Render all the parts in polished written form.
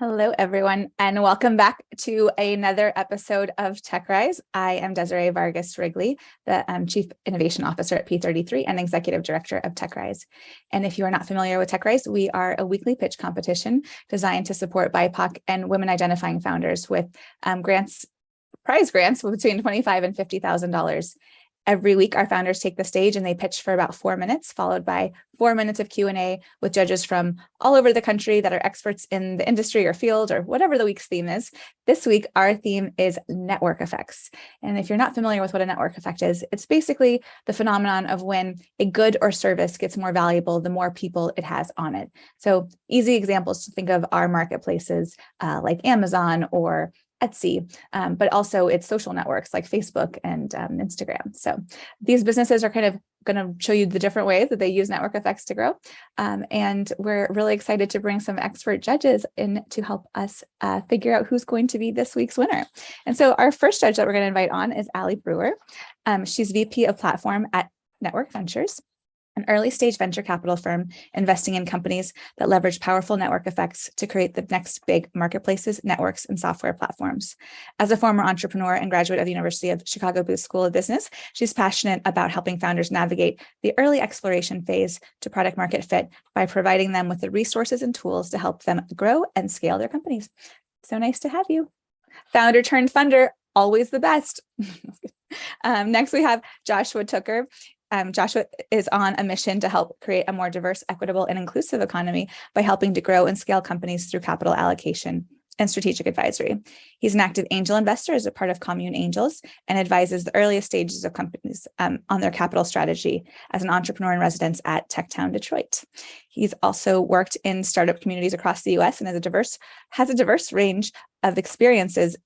Hello, everyone, and welcome back to another episode of TechRise. I am Desiree Vargas Wrigley, the Chief Innovation Officer at P33 and Executive Director of TechRise. And if you are not familiar with TechRise, we are a weekly pitch competition designed to support BIPOC and women identifying founders with prize grants between $25,000 and $50,000. Every week, our founders take the stage and they pitch for about 4 minutes, followed by 4 minutes of Q&A with judges from all over the country that are experts in the industry or field or whatever the week's theme is. This week, our theme is network effects. And if you're not familiar with what a network effect is, it's basically the phenomenon of when a good or service gets more valuable, the more people it has on it. So easy examples to think of are marketplaces like Amazon or Etsy, but also it's social networks like Facebook and Instagram. So these businesses are kind of going to show you the different ways that they use network effects to grow. And we're really excited to bring some expert judges in to help us figure out who's going to be this week's winner. And so our first judge that we're going to invite on is Elle Breuer. She's VP of Platform at Network Ventures, an early-stage venture capital firm investing in companies that leverage powerful network effects to create the next big marketplaces, networks, and software platforms. As a former entrepreneur and graduate of the University of Chicago Booth School of Business, she's passionate about helping founders navigate the early exploration phase to product market fit by providing them with the resources and tools to help them grow and scale their companies. So nice to have you. Founder turned funder, always the best. Next, we have Joshua Tooker. Joshua is on a mission to help create a more diverse, equitable, and inclusive economy by helping to grow and scale companies through capital allocation and strategic advisory. He's an active angel investor as a part of CommuneAngels and advises the earliest stages of companies on their capital strategy as an entrepreneur in residence at Techtown, Detroit. He's also worked in startup communities across the U.S. and has a diverse range of experiences.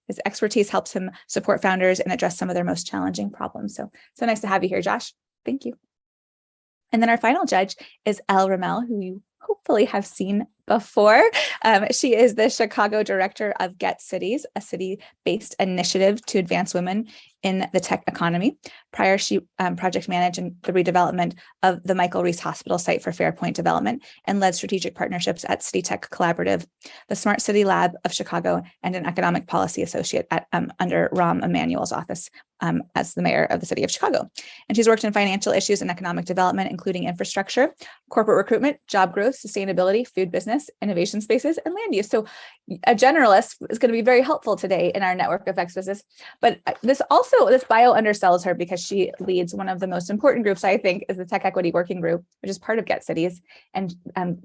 His expertise helps him support founders and address some of their most challenging problems. So nice to have you here, Josh. Thank you. And then our final judge is Elle Ramel, who you hopefully have seen before. She is the Chicago director of Get Cities, a city-based initiative to advance women in the tech economy. Prior, she project managed the redevelopment of the Michael Reese Hospital site for Fairpoint Development and led strategic partnerships at City Tech Collaborative, the Smart City Lab of Chicago, and an economic policy associate at under Rahm Emanuel's office as the mayor of the city of Chicago. And she's worked in financial issues and economic development, including infrastructure, corporate recruitment, job growth, sustainability, food business, innovation spaces, and land use. So a generalist is going to be very helpful today in our network effects business. But this bio undersells her because she leads one of the most important groups, I think, is the Tech Equity Working Group, which is part of Get Cities. And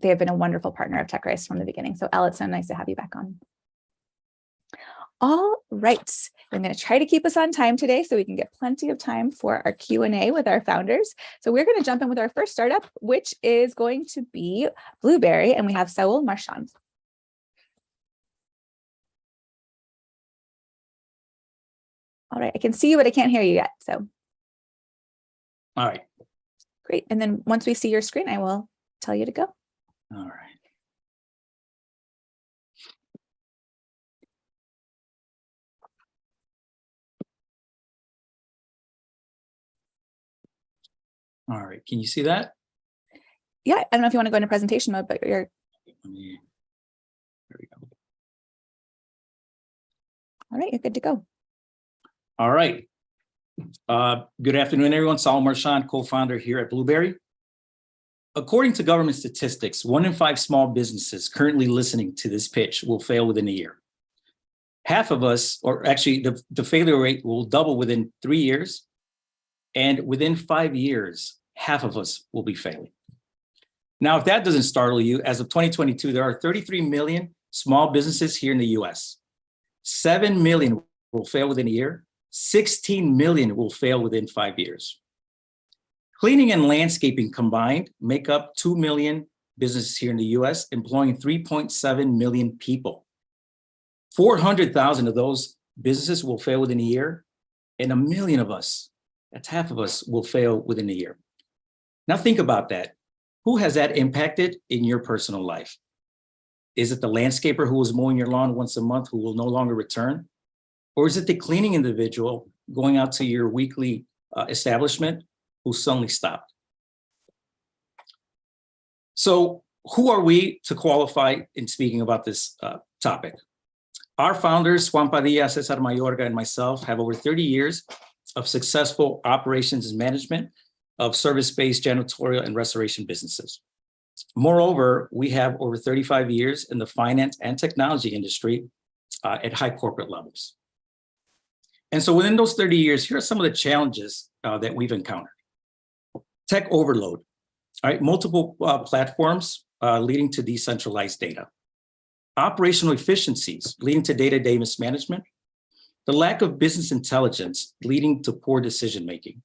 they have been a wonderful partner of TechRise from the beginning. So Elle, it's so nice to have you back on. All right, I'm going to try to keep us on time today so we can get plenty of time for our Q&A with our founders. So we're going to jump in with our first startup, which is going to be Bluberry, and we have Saul Marchan. All right, I can see you, but I can't hear you yet. So, all right, great. And then once we see your screen, I will tell you to go. All right. All right, can you see that? Yeah, I don't know if you want to go into presentation mode, but you're. There we go. All right, you're good to go. All right. Good afternoon, everyone. Saul Marchan, co-founder here at Bluberry. According to government statistics, 1 in 5 small businesses currently listening to this pitch will fail within a year. Half of us, or actually the failure rate will double within 3 years. And within 5 years, half of us will be failing. Now, if that doesn't startle you, as of 2022, there are 33 million small businesses here in the US. 7 million will fail within a year. 16 million will fail within 5 years. Cleaning and landscaping combined make up 2 million businesses here in the US, employing 3.7 million people. 400,000 of those businesses will fail within a year, and 1 million of us, that's half of us, will fail within a year. Now think about that. Who has that impacted in your personal life? Is it the landscaper who was mowing your lawn once a month who will no longer return? Or is it the cleaning individual going out to your weekly establishment who suddenly stopped? So who are we to qualify in speaking about this topic. Our founders, Juan Padilla, Cesar Mayorga, and myself have over 30 years of successful operations and management of service-based janitorial and restoration businesses. Moreover, we have over 35 years in the finance and technology industry at high corporate levels. And so within those 30 years, here are some of the challenges that we've encountered. Tech overload, all right, multiple platforms leading to decentralized data. Operational efficiencies leading to day-to-day mismanagement. The lack of business intelligence leading to poor decision-making.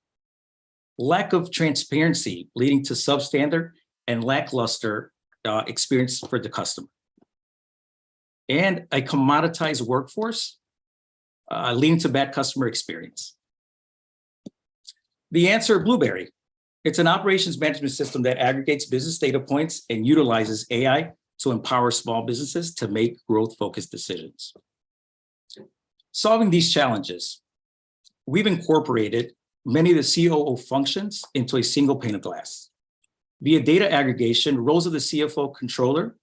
Lack of transparency leading to substandard and lackluster experience for the customer. And a commoditized workforce leading to bad customer experience. The answer, Bluberry. It's an operations management system that aggregates business data points and utilizes AI to empower small businesses to make growth-focused decisions. Solving these challenges, we've incorporated many of the COO functions into a single pane of glass. Via data aggregation, roles of the CFO controller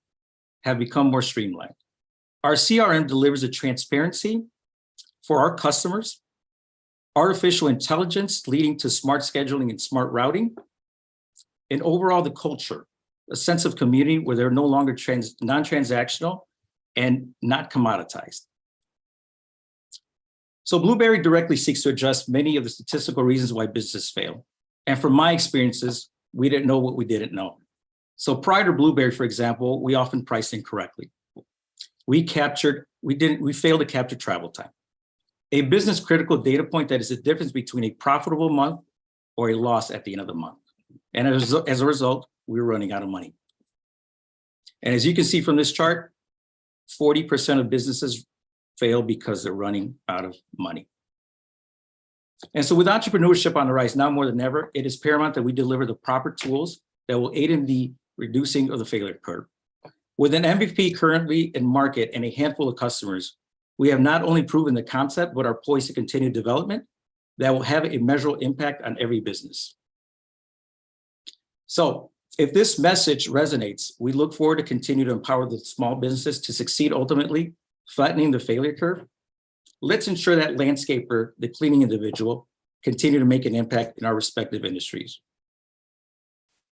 have become more streamlined. Our CRM delivers a transparency for our customers, artificial intelligence leading to smart scheduling and smart routing, and overall the culture, a sense of community where they're no longer non-transactional and not commoditized. So Bluberry directly seeks to address many of the statistical reasons why businesses fail. And from my experiences, we didn't know what we didn't know. So prior to Bluberry, for example, we often priced incorrectly. We failed to capture travel time. A business critical data point that is the difference between a profitable month or a loss at the end of the month. And as a result, we were running out of money. And as you can see from this chart, 40% of businesses fail because they're running out of money. And so with entrepreneurship on the rise, now more than ever, it is paramount that we deliver the proper tools that will aid in the reducing of the failure curve. With an MVP currently in market and a handful of customers, we have not only proven the concept, but are poised to continue development that will have a measurable impact on every business. So if this message resonates, we look forward to continue to empower the small businesses to succeed ultimately, flattening the failure curve. Let's ensure that landscaper, the cleaning individual, continue to make an impact in our respective industries.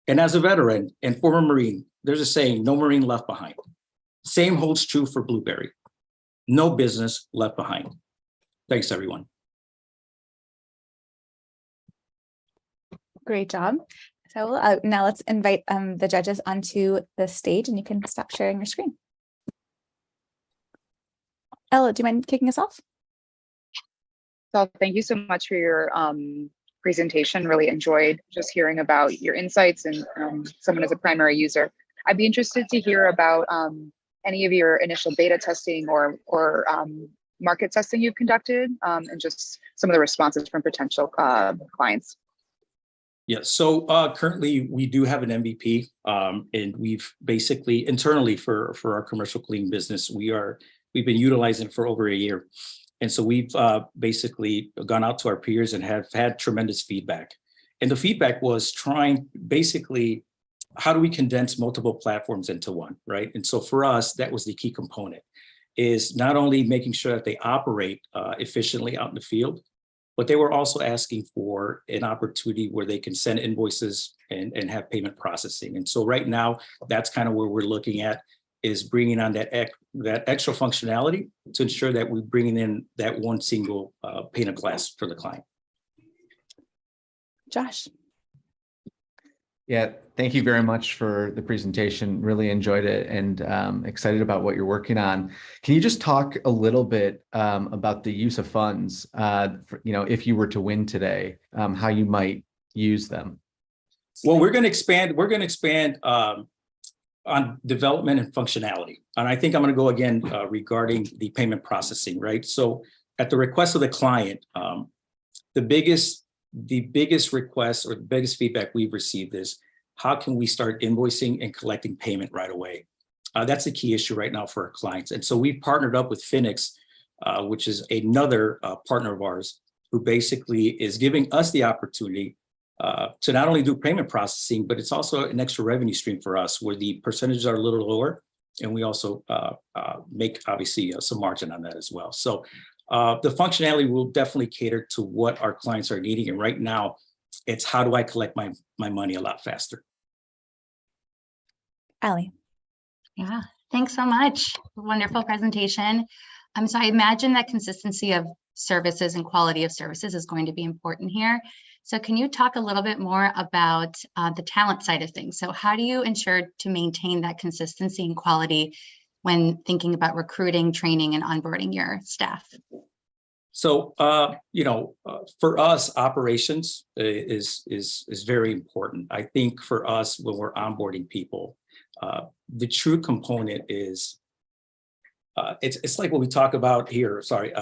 And as a veteran and former Marine, there's a saying, no Marine left behind. Same holds true for Bluberry. No business left behind. Thanks, everyone. Great job. So now let's invite the judges onto the stage and you can stop sharing your screen. Elle, do you mind kicking us off? So thank you so much for your presentation. Really enjoyed just hearing about your insights and someone as a primary user. I'd be interested to hear about any of your initial beta testing or market testing you've conducted and just some of the responses from potential clients. Yeah, so currently we do have an MVP and we've basically internally for our commercial cleaning business, we've been utilizing it for over a year. And so we've basically gone out to our peers and have had tremendous feedback. And the feedback was trying basically, how do we condense multiple platforms into one, right? And so for us, that was the key component, is not only making sure that they operate efficiently out in the field, but they were also asking for an opportunity where they can send invoices and have payment processing. And so right now, that's kind of where we're looking at, is bringing on that extra functionality to ensure that we're bringing in that one single pane of glass for the client. Josh. Yeah, thank you very much for the presentation. Really enjoyed it and excited about what you're working on. Can you just talk a little bit about the use of funds, if you were to win today, how you might use them? Well, we're going to expand on development and functionality. And I think I'm going to go again regarding the payment processing, right? So at the request of the client, the biggest request or the biggest feedback we've received is, how can we start invoicing and collecting payment right away? That's the key issue right now for our clients. And so we've partnered up with Phoenix, which is another partner of ours, who basically is giving us the opportunity to not only do payment processing, but it's also an extra revenue stream for us where the percentages are a little lower And we also make, obviously, some margin on that as well. So the functionality will definitely cater to what our clients are needing. And right now, it's how do I collect my money a lot faster? Elle. Yeah, thanks so much. Wonderful presentation. So I imagine that consistency of services and quality of services is going to be important here. So can you talk a little bit more about the talent side of things? So how do you ensure to maintain that consistency and quality when thinking about recruiting, training, and onboarding your staff? So, for us, operations is very important. I think for us, when we're onboarding people, the true component is, it's like what we talk about here. Sorry,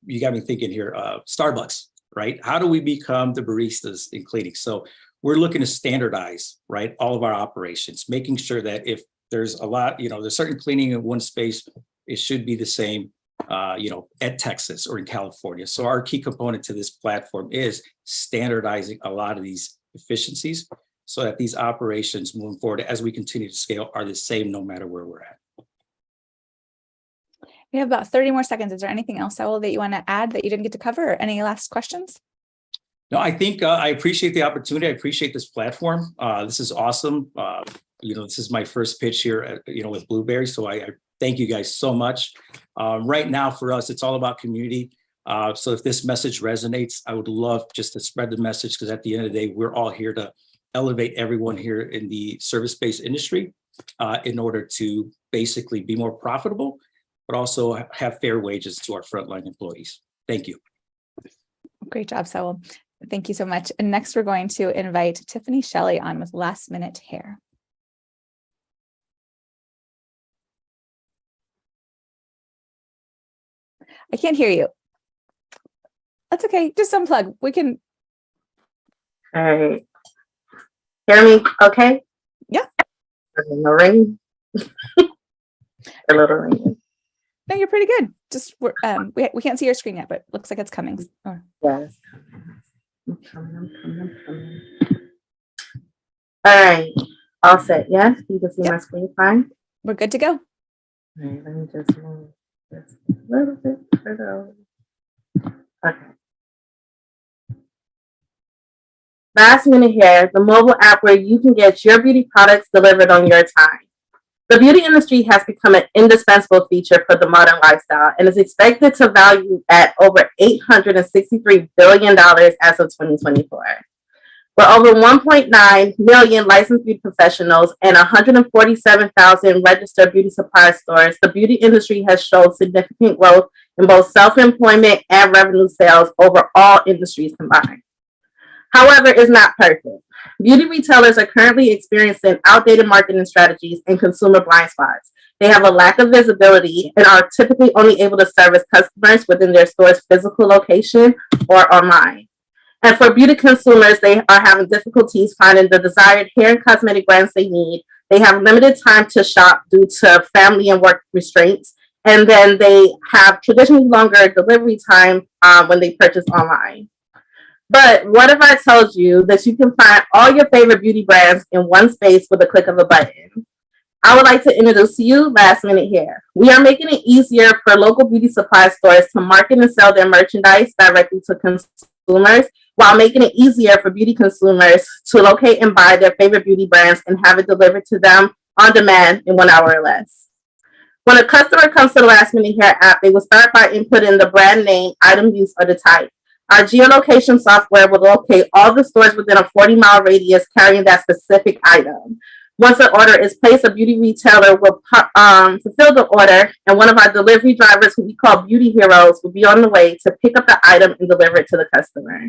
you got me thinking here, Starbucks, right? How do we become the baristas in cleaning? So we're looking to standardize, right, all of our operations, making sure that if there's a lot, there's certain cleaning in one space, it should be the same, at Texas or in California. So our key component to this platform is standardizing a lot of these efficiencies so that these operations moving forward as we continue to scale are the same no matter where we're at. We have about 30 more seconds. Is there anything else, Saul, that you want to add that you didn't get to cover, or any last questions? No, I think I appreciate the opportunity. I appreciate this platform. This is awesome. This is my first pitch here, with Bluberry. So I thank you guys so much. Right now for us, it's all about community. So if this message resonates, I would love just to spread the message, because at the end of the day, we're all here to elevate everyone here in the service-based industry in order to basically be more profitable, but also have fair wages to our frontline employees. Thank you. Great job, Saul. Thank you so much. And next, we're going to invite Tiffany Shelly on with Last Minute Hair. I can't hear you. That's okay. Just unplug. We can. All right. Hear me okay? Yeah. No rain. A little rain. No, you're pretty good. Just we can't see your screen yet, but looks like it's coming. Oh. Yes. I'm coming. All right. All set. Yes. You can see my screen fine. We're good to go. All right. Let me just move this a little bit further over. Okay. Last Minute Hair, the mobile app where you can get your beauty products delivered on your time. The beauty industry has become an indispensable feature for the modern lifestyle and is expected to value at over $863 billion as of 2024. With over 1.9 million licensed beauty professionals and 147,000 registered beauty supply stores, the beauty industry has shown significant growth in both self-employment and revenue sales over all industries combined. However, it's not perfect. Beauty retailers are currently experiencing outdated marketing strategies and consumer blind spots. They have a lack of visibility and are typically only able to service customers within their store's physical location or online. And for beauty consumers, they are having difficulties finding the desired hair and cosmetic brands they need. They have limited time to shop due to family and work restraints. And then they have traditionally longer delivery time when they purchase online. But what if I told you that you can find all your favorite beauty brands in one space with a click of a button? I would like to introduce to you Last Minute Hair. We are making it easier for local beauty supply stores to market and sell their merchandise directly to consumers, while making it easier for beauty consumers to locate and buy their favorite beauty brands and have it delivered to them on demand in 1 hour or less. When a customer comes to the Last Minute Hair app, they will start by inputting the brand name, item use, or the type. Our geolocation software will locate all the stores within a 40-mile radius carrying that specific item. Once the order is placed, a beauty retailer will fulfill the order, and one of our delivery drivers, who we call beauty heroes, will be on the way to pick up the item and deliver it to the customer.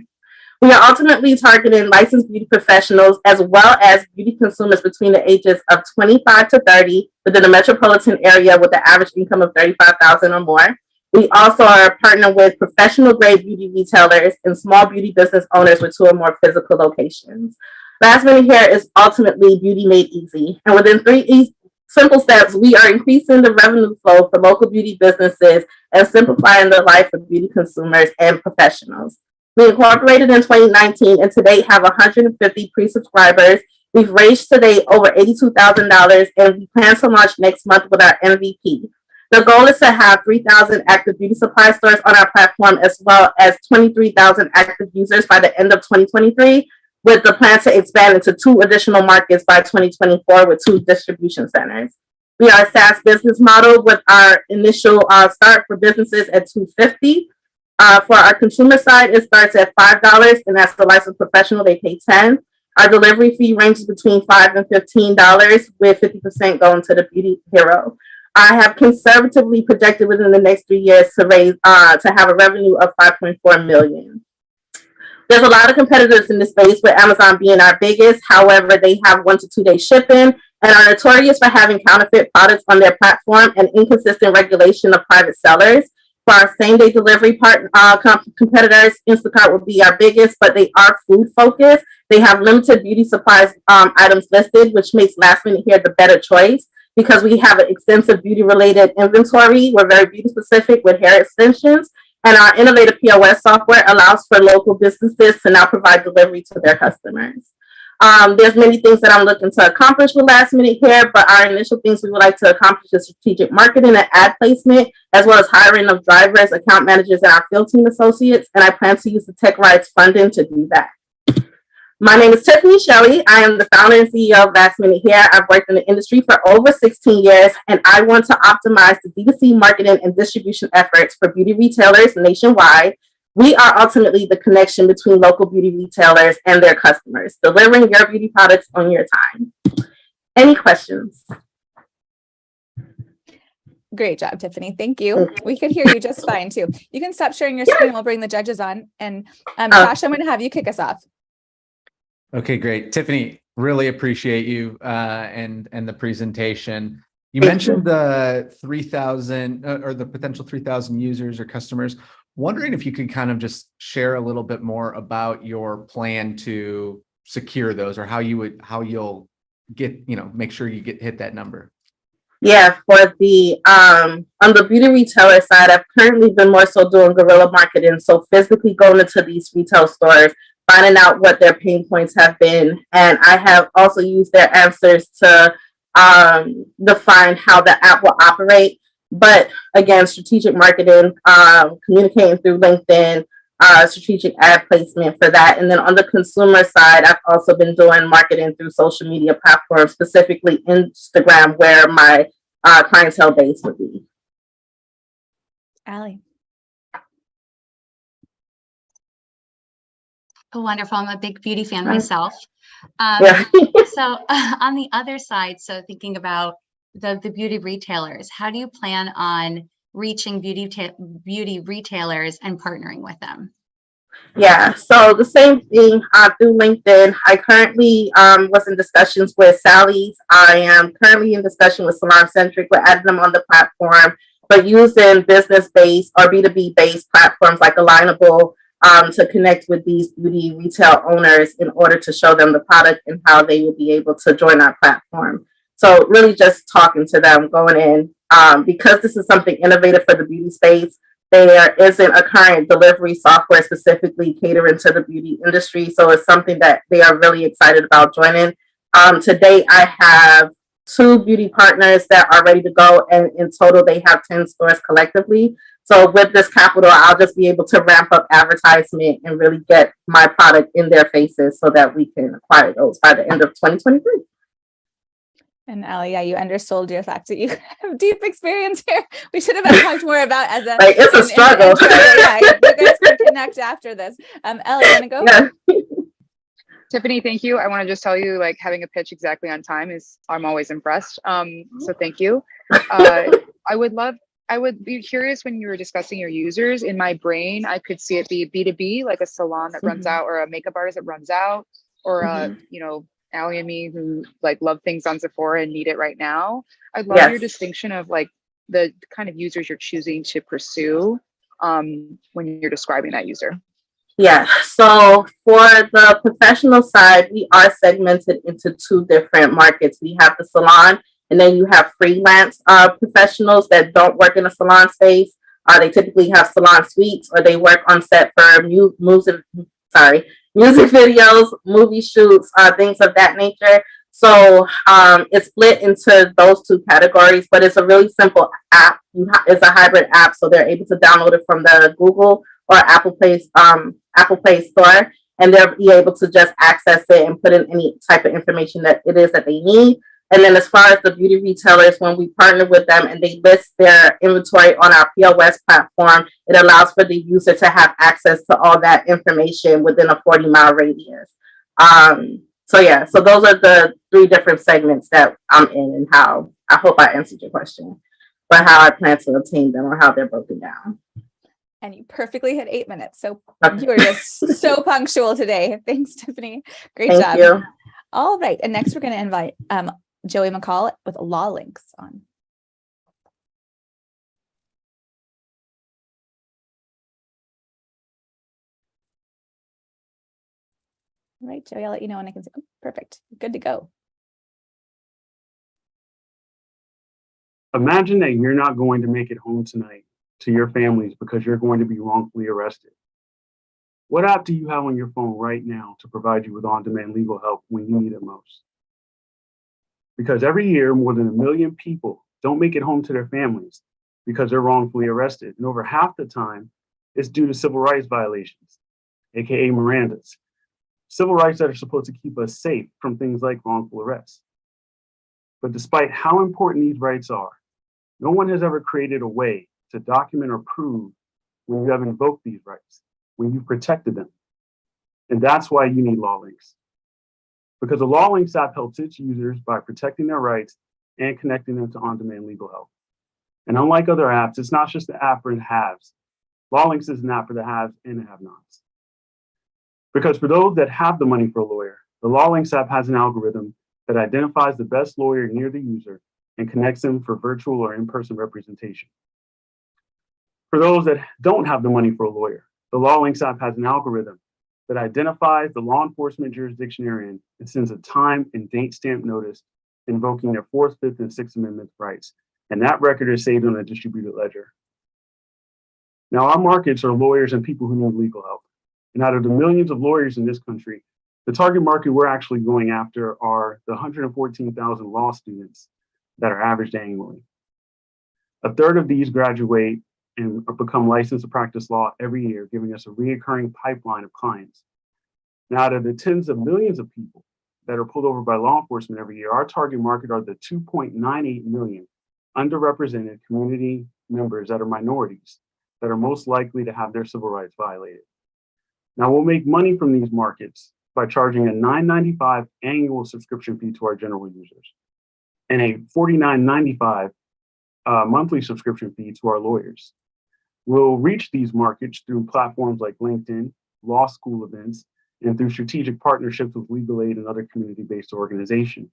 We are ultimately targeting licensed beauty professionals as well as beauty consumers between the ages of 25 to 30 within the metropolitan area with an average income of $35,000 or more. We also are partnering with professional grade beauty retailers and small beauty business owners with 2 or more physical locations. Last Minute Hair is ultimately beauty made easy. And within 3 simple steps, we are increasing the revenue flow for local beauty businesses and simplifying the life of beauty consumers and professionals. We incorporated in 2019 and to date have 150 pre-subscribers We've raised today over $82,000, and we plan to launch next month with our MVP. The goal is to have 3,000 active beauty supply stores on our platform, as well as 23,000 active users by the end of 2023, with the plan to expand into 2 additional markets by 2024 with 2 distribution centers. We are a SaaS business model with our initial start for businesses at $250. For our consumer side, it starts at $5, and as a licensed professional, they pay $10. Our delivery fee ranges between $5 and $15, with 50% going to the beauty hero. I have conservatively projected within the next 3 years to raise to have a revenue of $5.4 million. There's a lot of competitors in this space, with Amazon being our biggest. However, they have 1 to 2 day shipping and are notorious for having counterfeit products on their platform and inconsistent regulation of private sellers. For our same-day delivery competitors, Instacart will be our biggest, but they are food-focused. They have limited beauty supplies items listed, which makes Last Minute Here the better choice because we have an extensive beauty-related inventory. We're very beauty-specific with hair extensions, and our innovative POS software allows for local businesses to now provide delivery to their customers. There's many things that I'm looking to accomplish with Last Minute Here, but our initial things we would like to accomplish is strategic marketing and ad placement, as well as hiring of drivers, account managers, and our field team associates. And I plan to use the TechRise funding to do that. My name is Tiffany Shelly. I am the founder and CEO of Last Minute Here. I've worked in the industry for over 16 years, and I want to optimize the D2C marketing and distribution efforts for beauty retailers nationwide. We are ultimately the connection between local beauty retailers and their customers, delivering your beauty products on your time. Any questions? Great job, Tiffany. Thank you. We could hear you just fine too. You can stop sharing your screen. We'll bring the judges on. And Josh, I'm going to have you kick us off. Okay, great. Tiffany, really appreciate you and the presentation. You mentioned the 3,000 or the potential 3,000 users or customers. Wondering if you could kind of just share a little bit more about your plan to secure those, or how you'll get, make sure you hit that number. Yeah, for the on the beauty retailer side, I've currently been more so doing guerrilla marketing. So physically going into these retail stores, finding out what their pain points have been. And I have also used their answers to define how the app will operate. But again, strategic marketing, communicating through LinkedIn, strategic ad placement for that. And then on the consumer side, I've also been doing marketing through social media platforms, specifically Instagram, where my clientele base would be. Elle. Oh, wonderful. I'm a big beauty fan myself. Yeah. So on the other side, so thinking about the beauty retailers, how do you plan on reaching beauty retailers and partnering with them? Yeah, so the same thing through LinkedIn. I currently was in discussions with Sally's. I am currently in discussion with Salon Centric. We're adding them on the platform, but using business-based or B2B-based platforms like Alignable to connect with these beauty retail owners in order to show them the product and how they will be able to join our platform. So really just talking to them, going in, because this is something innovative for the beauty space. There isn't a current delivery software specifically catering to the beauty industry. So it's something that they are really excited about joining. Today, I have 2 beauty partners that are ready to go. And in total, they have 10 stores collectively. So with this capital, I'll just be able to ramp up advertisement and really get my product in their faces so that we can acquire those by the end of 2023. And Elle, yeah, you undersold your fact that you have deep experience here. We should have talked more about as a it's a struggle. Yeah, you guys can connect after this. Elle, you want to go? Yeah. Tiffany, thank you. I want to just tell you, like, having a pitch exactly on time I'm always impressed. So thank you. I would be curious when you were discussing your users. In my brain, I could see it be B2B, like a salon that runs out, or a makeup artist that runs out, or Allie and me who like love things on Sephora and need it right now. I love your distinction of like the kind of users you're choosing to pursue when you're describing that user. Yeah, so for the professional side, we are segmented into 2 different markets. We have the salon, and then you have freelance professionals that don't work in a salon space. They typically have salon suites, or they work on set for music videos, movie shoots, things of that nature. So it's split into those two categories, but it's a really simple app. It's a hybrid app, so they're able to download it from the Google or Apple Play Store, and they'll be able to just access it and put in any type of information that it is that they need. And then as far as the beauty retailers, when we partner with them and they list their inventory on our POS platform, it allows for the user to have access to all that information within a 40-mile radius. So those are the three different segments that I'm in, and how I hope I answered your question, but how I plan to obtain them or how they're broken down. And you perfectly hit 8 minutes. So Okay. you are just so punctual today. Thanks, Tiffany. Great Thank job. you. All right. And next we're going to invite Joey McCall with Law Lynx on. All right, Joey, I'll let you know when I can see. Oh, perfect. Good to go. Imagine that you're not going to make it home tonight to your families because you're going to be wrongfully arrested. What app do you have on your phone right now to provide you with on-demand legal help when you need it most? Because every year, more than 1 million people don't make it home to their families because they're wrongfully arrested. And over half the time, it's due to civil rights violations, AKA Miranda's. Civil rights that are supposed to keep us safe from things like wrongful arrest. But despite how important these rights are, no one has ever created a way to document or prove when you have invoked these rights, when you've protected them. And that's why you need Law Lynx. Because the Law Lynx app helps its users by protecting their rights and connecting them to on-demand legal help. And unlike other apps, it's not just an app for the haves. Law Lynx is an app for the haves and the have-nots. Because for those that have the money for a lawyer, the Law Lynx app has an algorithm that identifies the best lawyer near the user and connects them for virtual or in-person representation. For those that don't have the money for a lawyer, the Law Lynx app has an algorithm that identifies the law enforcement jurisdiction they're in and sends a time and date stamp notice invoking their 4th, 5th, and 6th Amendment rights. And that record is saved on a distributed ledger. Now, our markets are lawyers and people who need legal help. And out of the millions of lawyers in this country, the target market we're actually going after are the 114,000 law students that are averaged annually. A third of these graduate and become licensed to practice law every year, giving us a recurring pipeline of clients. Now, out of the tens of millions of people that are pulled over by law enforcement every year, our target market are the 2.98 million underrepresented community members that are minorities that are most likely to have their civil rights violated. Now, we'll make money from these markets by charging a $9.95 annual subscription fee to our general users and a $49.95 monthly subscription fee to our lawyers. We'll reach these markets through platforms like LinkedIn, law school events, and through strategic partnerships with legal aid and other community-based organizations.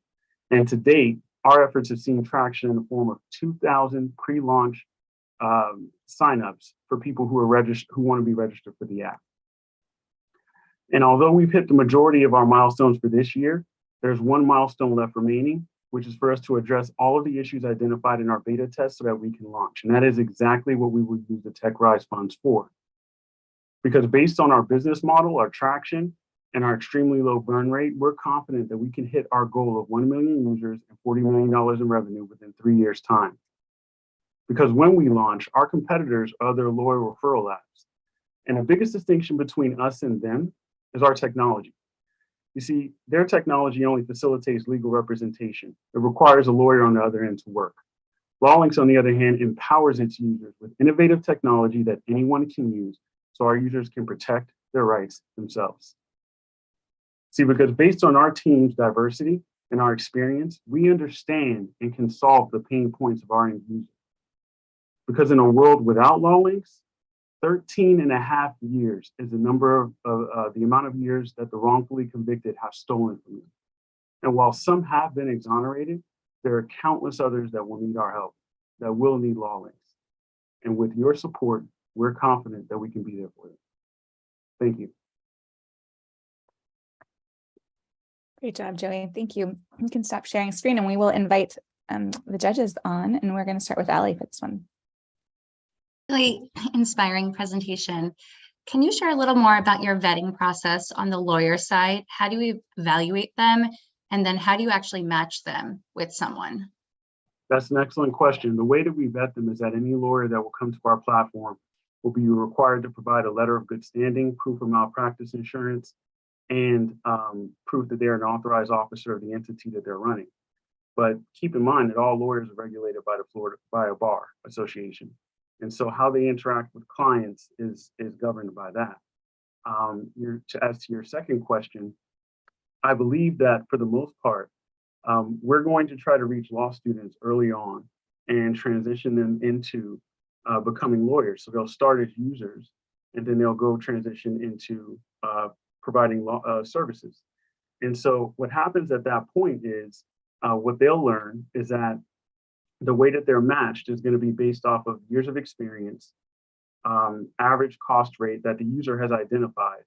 And to date, our efforts have seen traction in the form of 2,000 pre-launch signups for people who are who want to be registered for the app. And although we've hit the majority of our milestones for this year, there's one milestone left remaining, which is for us to address all of the issues identified in our beta test so that we can launch. And that is exactly what we will use the TechRise funds for. Because based on our business model, our traction, and our extremely low burn rate, we're confident that we can hit our goal of 1 million users and $40 million in revenue within 3 years' time. Because when we launch, our competitors are other lawyer referral apps. And the biggest distinction between us and them is our technology. You see, their technology only facilitates legal representation. It requires a lawyer on the other end to work. Law Lynx, on the other hand, empowers its users with innovative technology that anyone can use so our users can protect their rights themselves. See, because based on our team's diversity and our experience, we understand and can solve the pain points of our end users. Because in a world without Law Lynx, 13.5 years is the number of the amount of years that the wrongfully convicted have stolen from you. And while some have been exonerated, there are countless others that will need our help, that will need Law Lynx. And with your support, we're confident that we can be there for them. Thank you. Great job, Joey. Thank you. You can stop sharing screen and we will invite the judges on, and we're going to start with Elle for this one. Really inspiring presentation. Can you share a little more about your vetting process on the lawyer side? How do you evaluate them? And then how do you actually match them with someone? That's an excellent question. The way that we vet them is that any lawyer that will come to our platform will be required to provide a letter of good standing, proof of malpractice insurance, and proof that they're an authorized officer of the entity that they're running. But keep in mind that all lawyers are regulated by a bar association. And so how they interact with clients is governed by that. As to your second question, I believe that for the most part, we're going to try to reach law students early on and transition them into becoming lawyers. So they'll start as users and then they'll go transition into providing law services. And so what happens at that point is what they'll learn is that the way that they're matched is going to be based off of years of experience, average cost rate that the user has identified,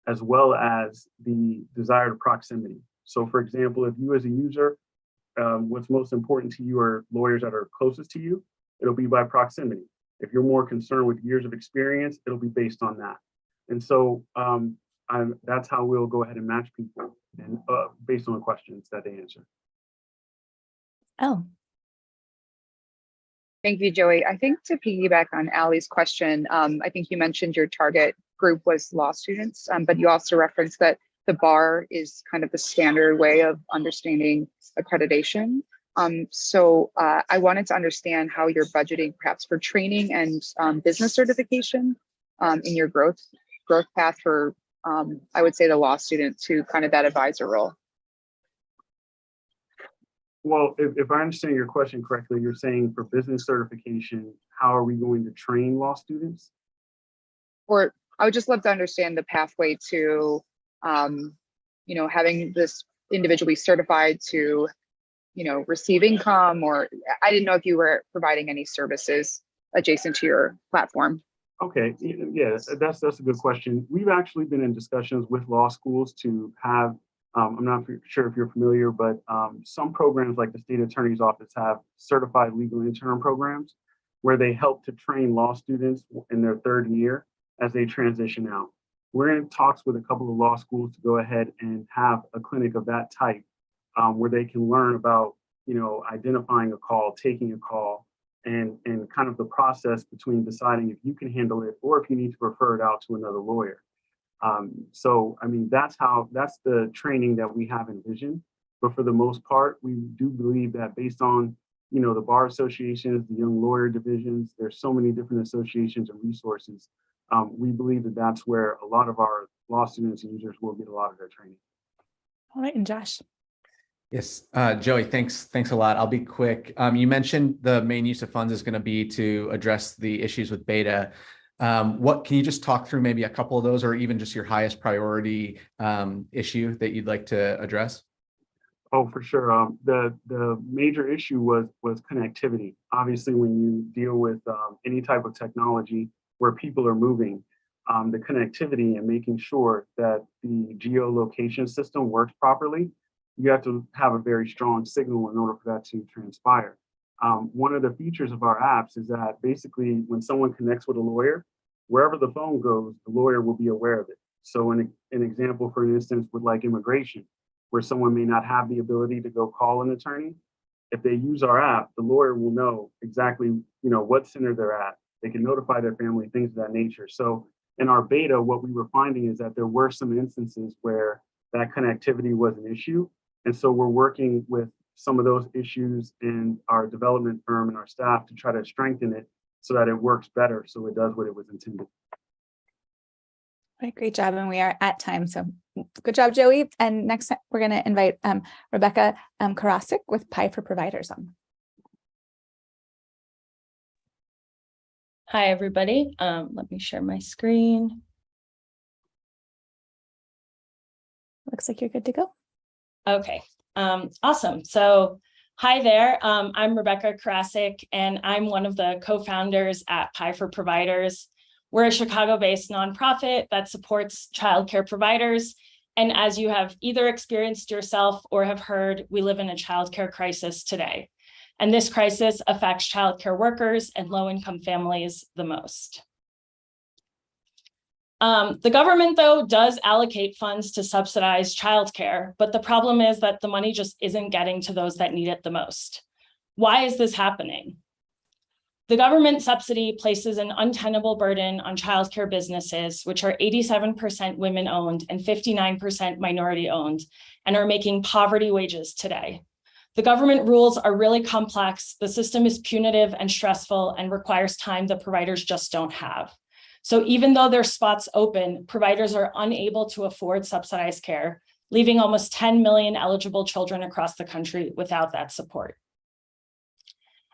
as well as the desired proximity. So for example, if you as a user, what's most important to you are lawyers that are closest to you, it'll be by proximity. If you're more concerned with years of experience, it'll be based on that. And so that's how we'll go ahead and match people and based on the questions that they answer. Oh. Thank you, Joey. I think to piggyback on Allie's question, I think you mentioned your target group was law students, but you also referenced that the bar is kind of the standard way of understanding accreditation. So I wanted to understand how you're budgeting perhaps for training and business certification in your growth path for, I would say, the law student to kind of that advisor role. Well, if I understand your question correctly, you're saying for business certification, how are we going to train law students? Or I would just love to understand the pathway to, having this individual be certified to, receive income, or I didn't know if you were providing any services adjacent to your platform. Okay, yeah, that's a good question. We've actually been in discussions with law schools to have, I'm not sure if you're familiar, but some programs like the state attorney's office have certified legal intern programs where they help to train law students in their third year as they transition out. We're in talks with a couple of law schools to go ahead and have a clinic of that type where they can learn about, identifying a call, taking a call, and kind of the process between deciding if you can handle it or if you need to refer it out to another lawyer. So, I mean, that's the training that we have envisioned. But for the most part, we do believe that based on, the bar associations, the young lawyer divisions, there's so many different associations and resources. We believe that that's where a lot of our law students and users will get a lot of their training. All right, and Josh. Yes, Joey, thanks a lot. I'll be quick. You mentioned the main use of funds is going to be to address the issues with beta. What can you just talk through maybe a couple of those, or even just your highest priority issue that you'd like to address? Oh, for sure. The major issue was connectivity. Obviously, when you deal with any type of technology where people are moving, the connectivity and making sure that the geolocation system works properly, you have to have a very strong signal in order for that to transpire. One of the features of our apps is that basically when someone connects with a lawyer, wherever the phone goes, the lawyer will be aware of it. So an example, for instance, with like immigration, where someone may not have the ability to go call an attorney, if they use our app, the lawyer will know exactly, what center they're at. They can notify their family, things of that nature. So in our beta, what we were finding is that there were some instances where that connectivity was an issue. And so we're working with some of those issues in our development firm and our staff to try to strengthen it so that it works better, so it does what it was intended. All right, great job. And we are at time. So good job, Joey. And next time we're going to invite Rebecca Karasik with Pi for Providers on. Hi, everybody. Let me share my screen. Looks like you're good to go. Okay, awesome. So hi there, I'm Rebecca Karasik, and I'm one of the co-founders at Pi for Providers. We're a Chicago-based nonprofit that supports childcare providers. And as you have either experienced yourself or have heard, we live in a childcare crisis today. And this crisis affects childcare workers and low-income families the most. The government, though, does allocate funds to subsidize childcare, but the problem is that the money just isn't getting to those that need it the most. Why is this happening? The government subsidy places an untenable burden on childcare businesses, which are 87% women-owned and 59% minority-owned, and are making poverty wages today. The government rules are really complex, the system is punitive and stressful, and requires time that providers just don't have. So even though there's spots open, providers are unable to afford subsidized care, leaving almost 10 million eligible children across the country without that support.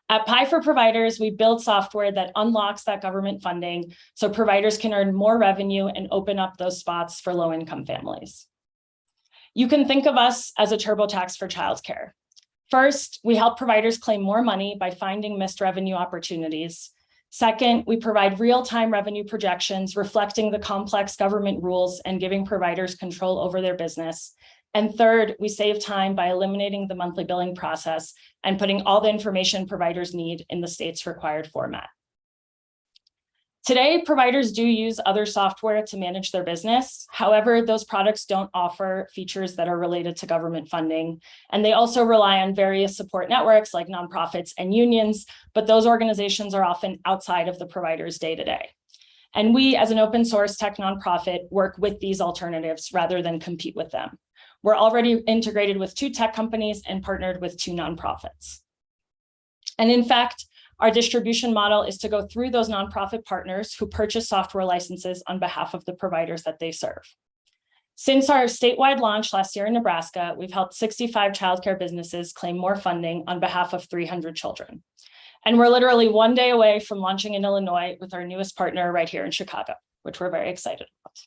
At Pi for Providers, we build software that unlocks that government funding so providers can earn more revenue and open up those spots for low-income families. You can think of us as a TurboTax for childcare. First, we help providers claim more money by finding missed revenue opportunities. Second, we provide real-time revenue projections reflecting the complex government rules and giving providers control over their business. And third, we save time by eliminating the monthly billing process and putting all the information providers need in the state's required format. Today, providers do use other software to manage their business. However, those products don't offer features that are related to government funding. And they also rely on various support networks like nonprofits and unions, but those organizations are often outside of the provider's day-to-day. And we, as an open source tech nonprofit, work with these alternatives rather than compete with them. We're already integrated with 2 tech companies and partnered with 2 nonprofits. And in fact, our distribution model is to go through those nonprofit partners who purchase software licenses on behalf of the providers that they serve. Since our statewide launch last year in Nebraska, we've helped 65 childcare businesses claim more funding on behalf of 300 children. And we're literally 1 day away from launching in Illinois with our newest partner right here in Chicago, which we're very excited about.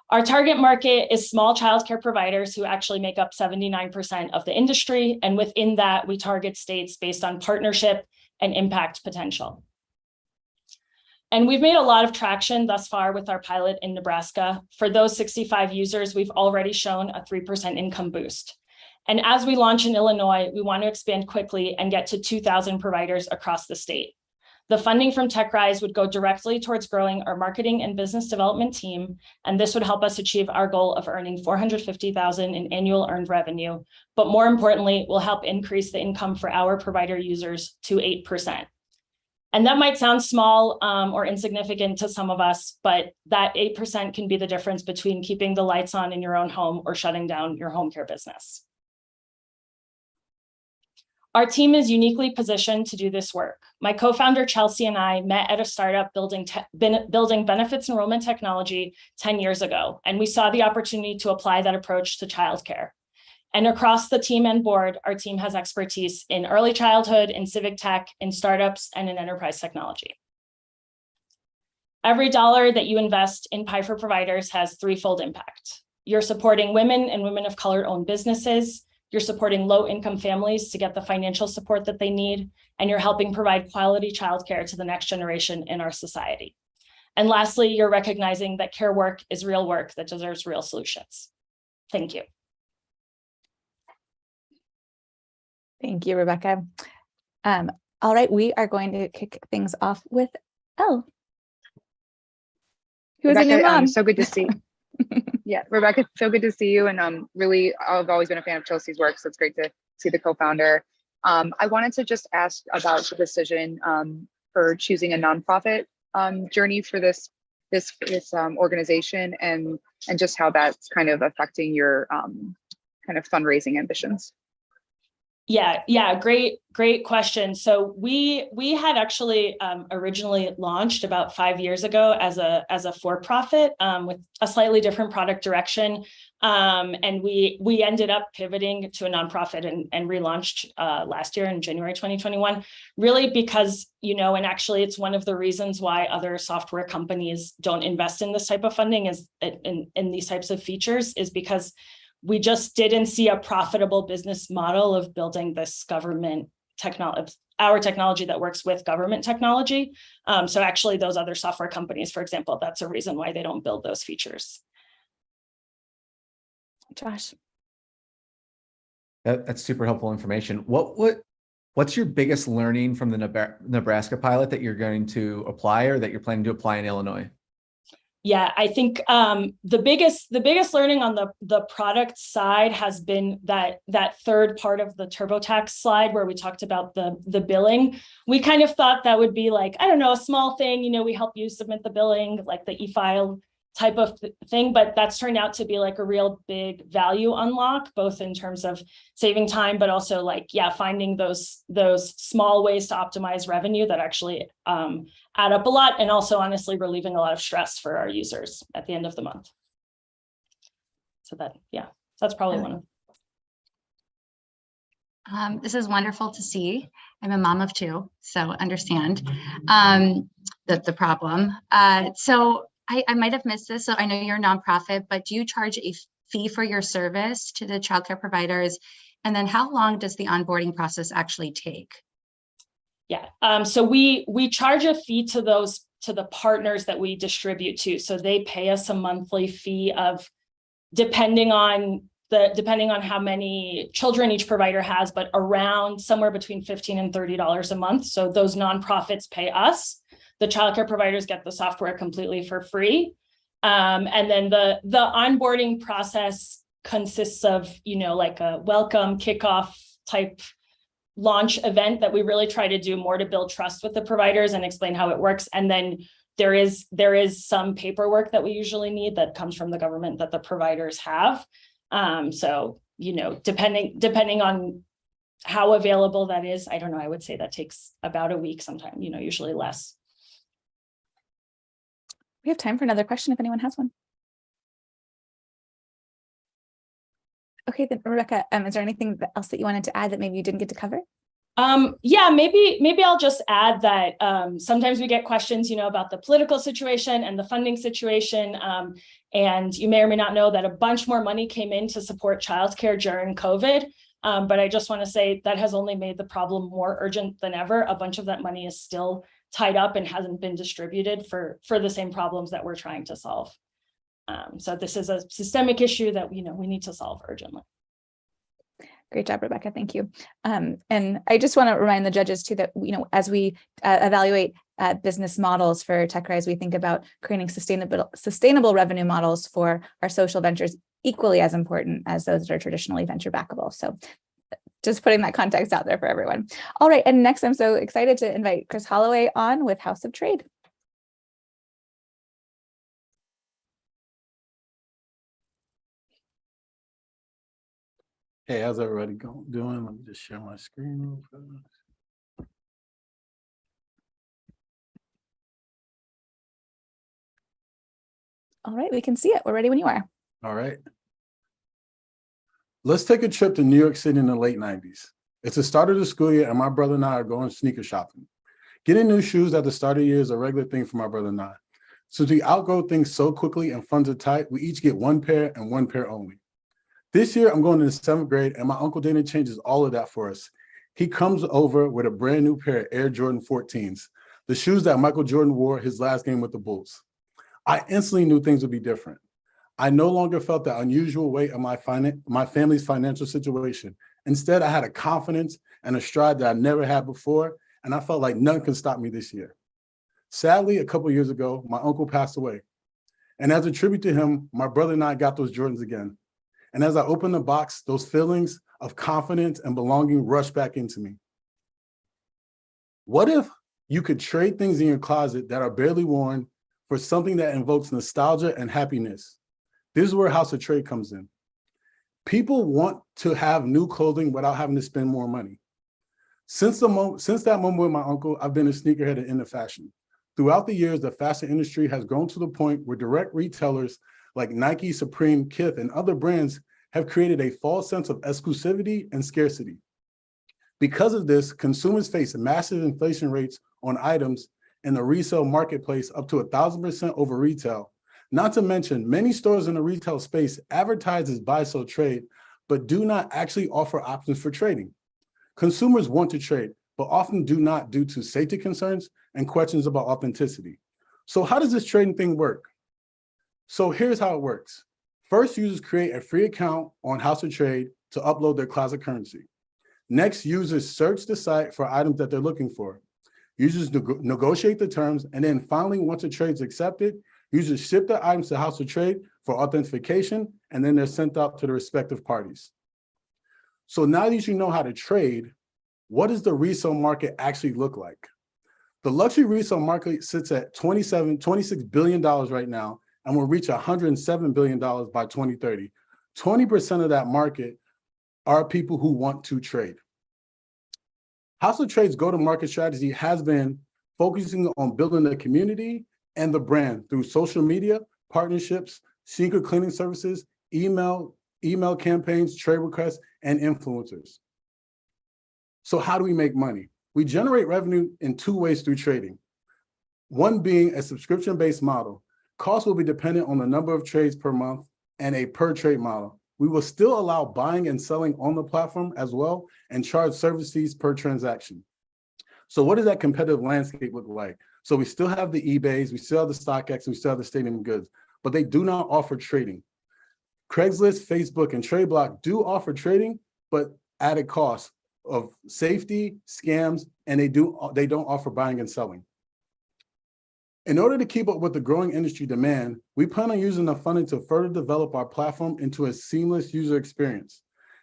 Our target market is small childcare providers who actually make up 79% of the industry. And within that, we target states based on partnership and impact potential. And we've made a lot of traction thus far with our pilot in Nebraska. For those 65 users, we've already shown a 3% income boost. And as we launch in Illinois, we want to expand quickly and get to 2,000 providers across the state. The funding from TechRise would go directly towards growing our marketing and business development team, and this would help us achieve our goal of earning $450,000 in annual earned revenue. But more importantly, will help increase the income for our provider users to 8%. And that might sound small or insignificant to some of us, but that 8% can be the difference between keeping the lights on in your own home or shutting down your home care business. Our team is uniquely positioned to do this work. My co-founder, Chelsea, and I met at a startup building benefits enrollment technology 10 years ago, and we saw the opportunity to apply that approach to childcare. And across the team and board, our team has expertise in early childhood, in civic tech, in startups, and in enterprise technology. Every dollar that you invest in Pi for Providers has threefold impact. You're supporting women and women of color-owned businesses. You're supporting low-income families to get the financial support that they need, and you're helping provide quality childcare to the next generation in our society. And lastly, you're recognizing that care work is real work that deserves real solutions. Thank you. Thank you, Rebecca. All right, we are going to kick things off with Elle. Who is a new mom. So good to see. Yeah, Rebecca, so good to see you. And really, I've always been a fan of Chelsea's work, so it's great to see the co-founder. I wanted to just ask about the decision for choosing a nonprofit journey for this organization, and just how that's kind of affecting your kind of fundraising ambitions. Yeah, great question. So we had actually originally launched about 5 years ago as a for-profit with a slightly different product direction, and we ended up pivoting to a nonprofit and relaunched last year in January 2021. Really because and actually it's one of the reasons why other software companies don't invest in this type of funding is in these types of features, is because we just didn't see a profitable business model of building this government technology, our technology that works with government technology. So actually those other software companies, for example, that's a reason why they don't build those features. Josh. That's super helpful information. What's your biggest learning from the Nebraska pilot that you're going to apply or that you're planning to apply in Illinois? Yeah, I think the biggest learning on the product side has been that third part of the TurboTax slide where we talked about the billing. We kind of thought that would be like, I don't know, a small thing, we help you submit the billing, like the e-file type of thing, but that's turned out to be like a real big value unlock, both in terms of saving time, but also like, finding those small ways to optimize revenue that actually add up a lot, and also honestly relieving a lot of stress for our users at the end of the month. So that's probably one of. This is wonderful to see. I'm a mom of two, so understand the problem. So I might have missed this. So I know you're a nonprofit, but do you charge a fee for your service to the childcare providers? And then how long does the onboarding process actually take? Yeah, so we charge a fee to the partners that we distribute to. So they pay us a monthly fee of depending on how many children each provider has, but around somewhere between $15 and $30 a month. So those nonprofits pay us. The childcare providers get the software completely for free. And then the onboarding process consists of, like a welcome kickoff type launch event that we really try to do more to build trust with the providers and explain how it works. And then there is some paperwork that we usually need that comes from the government that the providers have. So, depending on how available that is, I don't know, I would say that takes about a week sometime, usually less. We have time for another question if anyone has one. Okay, then Rebecca, is there anything else that you wanted to add that maybe you didn't get to cover? Yeah, maybe I'll just add that sometimes we get questions, about the political situation and the funding situation. And you may or may not know that a bunch more money came in to support childcare during COVID. But I just want to say that has only made the problem more urgent than ever. A bunch of that money is still tied up and hasn't been distributed for the same problems that we're trying to solve. So this is a systemic issue that we need to solve urgently. Great job, Rebecca. Thank you. And I just want to remind the judges too that as we evaluate business models for TechRise, we think about creating sustainable revenue models for our social ventures, equally as important as those that are traditionally venture backable. So just putting that context out there for everyone. All right, and next I'm so excited to invite Chris Holloway on with House of Trade. Hey, how's everybody doing? Let me just share my screen real fast. All right, we can see it. We're ready when you are. All right. Let's take a trip to New York City in the late 90s. It's the start of the school year and my brother and I are going sneaker shopping. Getting new shoes at the start of the year is a regular thing for my brother and I. Since we outgrow things so quickly and funds are tight, we each get one pair and one pair only. This year, I'm going to the 7th grade, and my Uncle Dana changes all of that for us. He comes over with a brand new pair of Air Jordan 14s, the shoes that Michael Jordan wore his last game with the Bulls. I instantly knew things would be different. I no longer felt the unusual weight of my family's financial situation. Instead, I had a confidence and a stride that I never had before, and I felt like none could stop me this year. Sadly, a couple years ago, my uncle passed away. And as a tribute to him, my brother and I got those Jordans again. And as I opened the box, those feelings of confidence and belonging rushed back into me. What if you could trade things in your closet that are barely worn for something that invokes nostalgia and happiness? This is where House of Trade comes in. People want to have new clothing without having to spend more money. Since that moment with my uncle, I've been a sneakerhead and into fashion. Throughout the years, the fashion industry has grown to the point where direct retailers like Nike, Supreme, Kith, and other brands have created a false sense of exclusivity and scarcity. Because of this, consumers face massive inflation rates on items in the resale marketplace up to 1,000% over retail. Not to mention, many stores in the retail space advertise as buy, sell, trade, but do not actually offer options for trading. Consumers want to trade, but often do not due to safety concerns and questions about authenticity. So how does this trading thing work? So here's how it works. First, users create a free account on House of Trade to upload their classic currency. Next, users search the site for items that they're looking for. Users negotiate the terms, and then finally, once a trade is accepted, Users ship their items to House of Trade for authentication, and then they're sent out to the respective parties. So now that you know how to trade, what does the resale market actually look like? The luxury resale market sits at $26 billion right now, and will reach $107 billion by 2030. 20% of that market are people who want to trade. House of Trade's go-to-market strategy has been focusing on building the community and the brand through social media, partnerships, secret cleaning services, email campaigns, trade requests, and influencers. So how do we make money? We generate revenue in two ways through trading. One being a subscription-based model. Costs will be dependent on the number of trades per month and a per trade model. We will still allow buying and selling on the platform as well and charge service fees per transaction. So what does that competitive landscape look like? So we still have the eBays, we still have the StockX, we still have the Stadium Goods, but they do not offer trading. Craigslist, Facebook, and TradeBlock do offer trading, but at a cost of safety, scams, and they don't offer buying and selling. In order to keep up with the growing industry demand, we plan on using the funding to further develop our platform into a seamless user experience.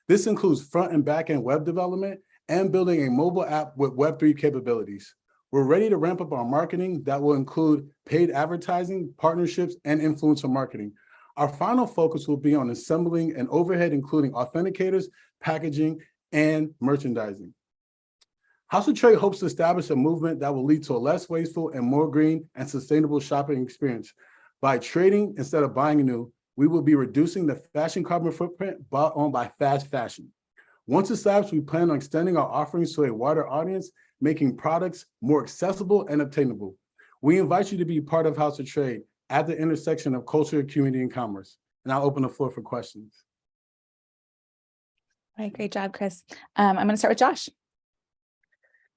This includes front and back end web development and building a mobile app with Web3 capabilities. We're ready to ramp up our marketing that will include paid advertising, partnerships, and influencer marketing. Our final focus will be on assembling an overhead, including authenticators, packaging, and merchandising. House of Trade hopes to establish a movement that will lead to a less wasteful and more green and sustainable shopping experience. By trading instead of buying new, we will be reducing the fashion carbon footprint brought on by fast fashion. Once established, we plan on extending our offerings to a wider audience, making products more accessible and obtainable. We invite you to be part of House of Trade at the intersection of culture, community, and commerce. And I'll open the floor for questions. All right, great job, Chris. I'm going to start with Josh.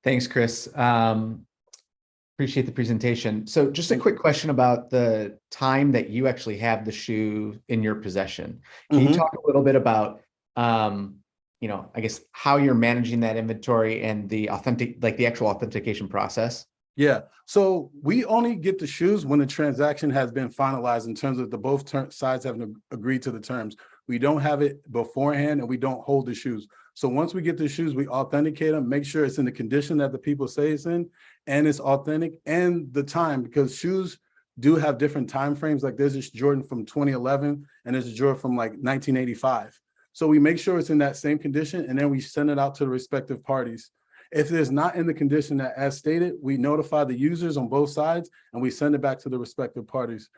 Thanks, Chris. Appreciate the presentation. So just a quick question about the time that you actually have the shoe in your possession. Can you talk a little bit about, I guess how you're managing that inventory and the actual authentication process? Yeah, so we only get the shoes when the transaction has been finalized in terms of both sides having agreed to the terms. We don't have it beforehand and we don't hold the shoes. So once we get the shoes, we authenticate them, make sure it's in the condition that the people say it's in, and it's authentic, and the time, because shoes do have different time frames. Like there's this Jordan from 2011 and there's a Jordan from like 1985. So we make sure it's in that same condition, and then we send it out to the respective parties. If it's not in the condition that as stated, we notify the users on both sides and we send it back to the respective parties.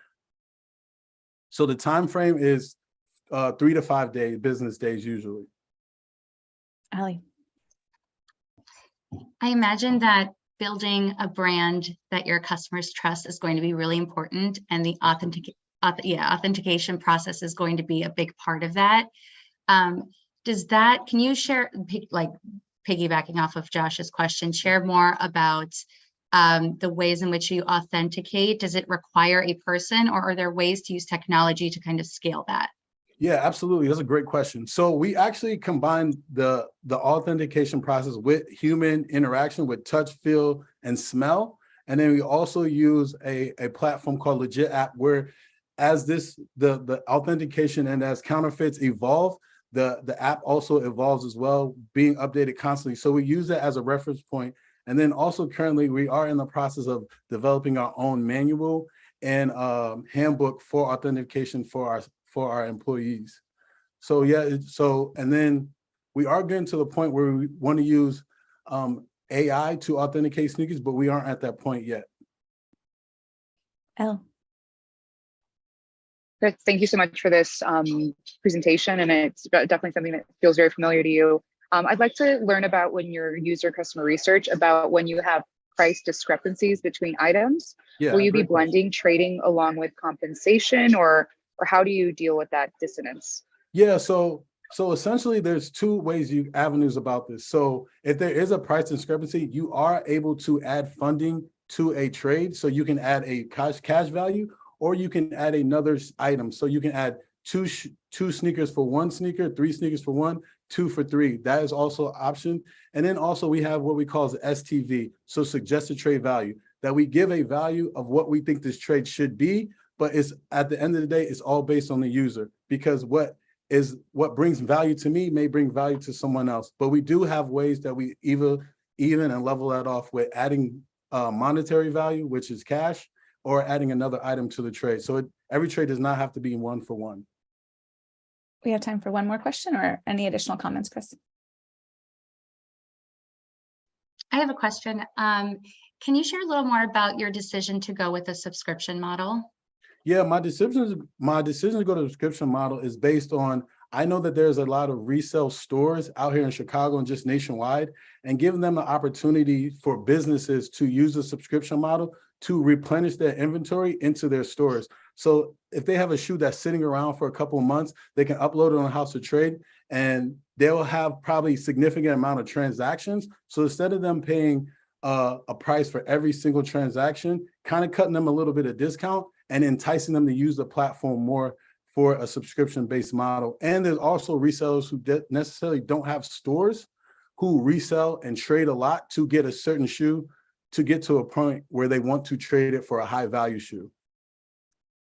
So the time frame is 3 to 5 days, business days usually. Elle. I imagine that building a brand that your customers trust is going to be really important, and the authentication process is going to be a big part of that. Can you share, like piggybacking off of Josh's question, share more about the ways in which you authenticate? Does it require a person, or are there ways to use technology to kind of scale that? Yeah, absolutely. That's a great question. So we actually combine the authentication process with human interaction, with touch, feel, and smell. And then we also use a platform called Legit App, where as the authentication and as counterfeits evolve, the app also evolves as well, being updated constantly. So we use that as a reference point. And then also currently we are in the process of developing our own manual and handbook for authentication for our employees. So yeah, and then we are getting to the point where we want to use AI to authenticate sneakers, but we aren't at that point yet. Elle. Chris, thank you so much for this presentation, and it's definitely something that feels very familiar to you. I'd like to learn about when your user customer research about when you have price discrepancies between items. Yeah, will you be blending trading along with compensation, or how do you deal with that dissonance? Yeah, so essentially there's two avenues about this. So if there is a price discrepancy, you are able to add funding to a trade. So you can add a cash value, or you can add another item. So you can add two sneakers for one sneaker, 3 sneakers for one, 2 for 3. That is also an option. And then also we have what we call the STV, so suggested trade value, that we give a value of what we think this trade should be, but it's at the end of the day, it's all based on the user, because what brings value to me may bring value to someone else. But we do have ways that we even and level that off with adding monetary value, which is cash, or adding another item to the trade. So every trade does not have to be 1-for-1. We have time for one more question or any additional comments, Chris? I have a question. Can you share a little more about your decision to go with a subscription model? Yeah, my decision to go to the subscription model is based on, I know that there's a lot of resale stores out here in Chicago and just nationwide, and giving them the opportunity for businesses to use the subscription model to replenish their inventory into their stores. So if they have a shoe that's sitting around for a couple of months, they can upload it on House of Trade, and they'll have probably significant amount of transactions. So instead of them paying a price for every single transaction, kind of cutting them a little bit of discount and enticing them to use the platform more for a subscription-based model. And there's also resellers who necessarily don't have stores who resell and trade a lot to get a certain shoe to get to a point where they want to trade it for a high value shoe.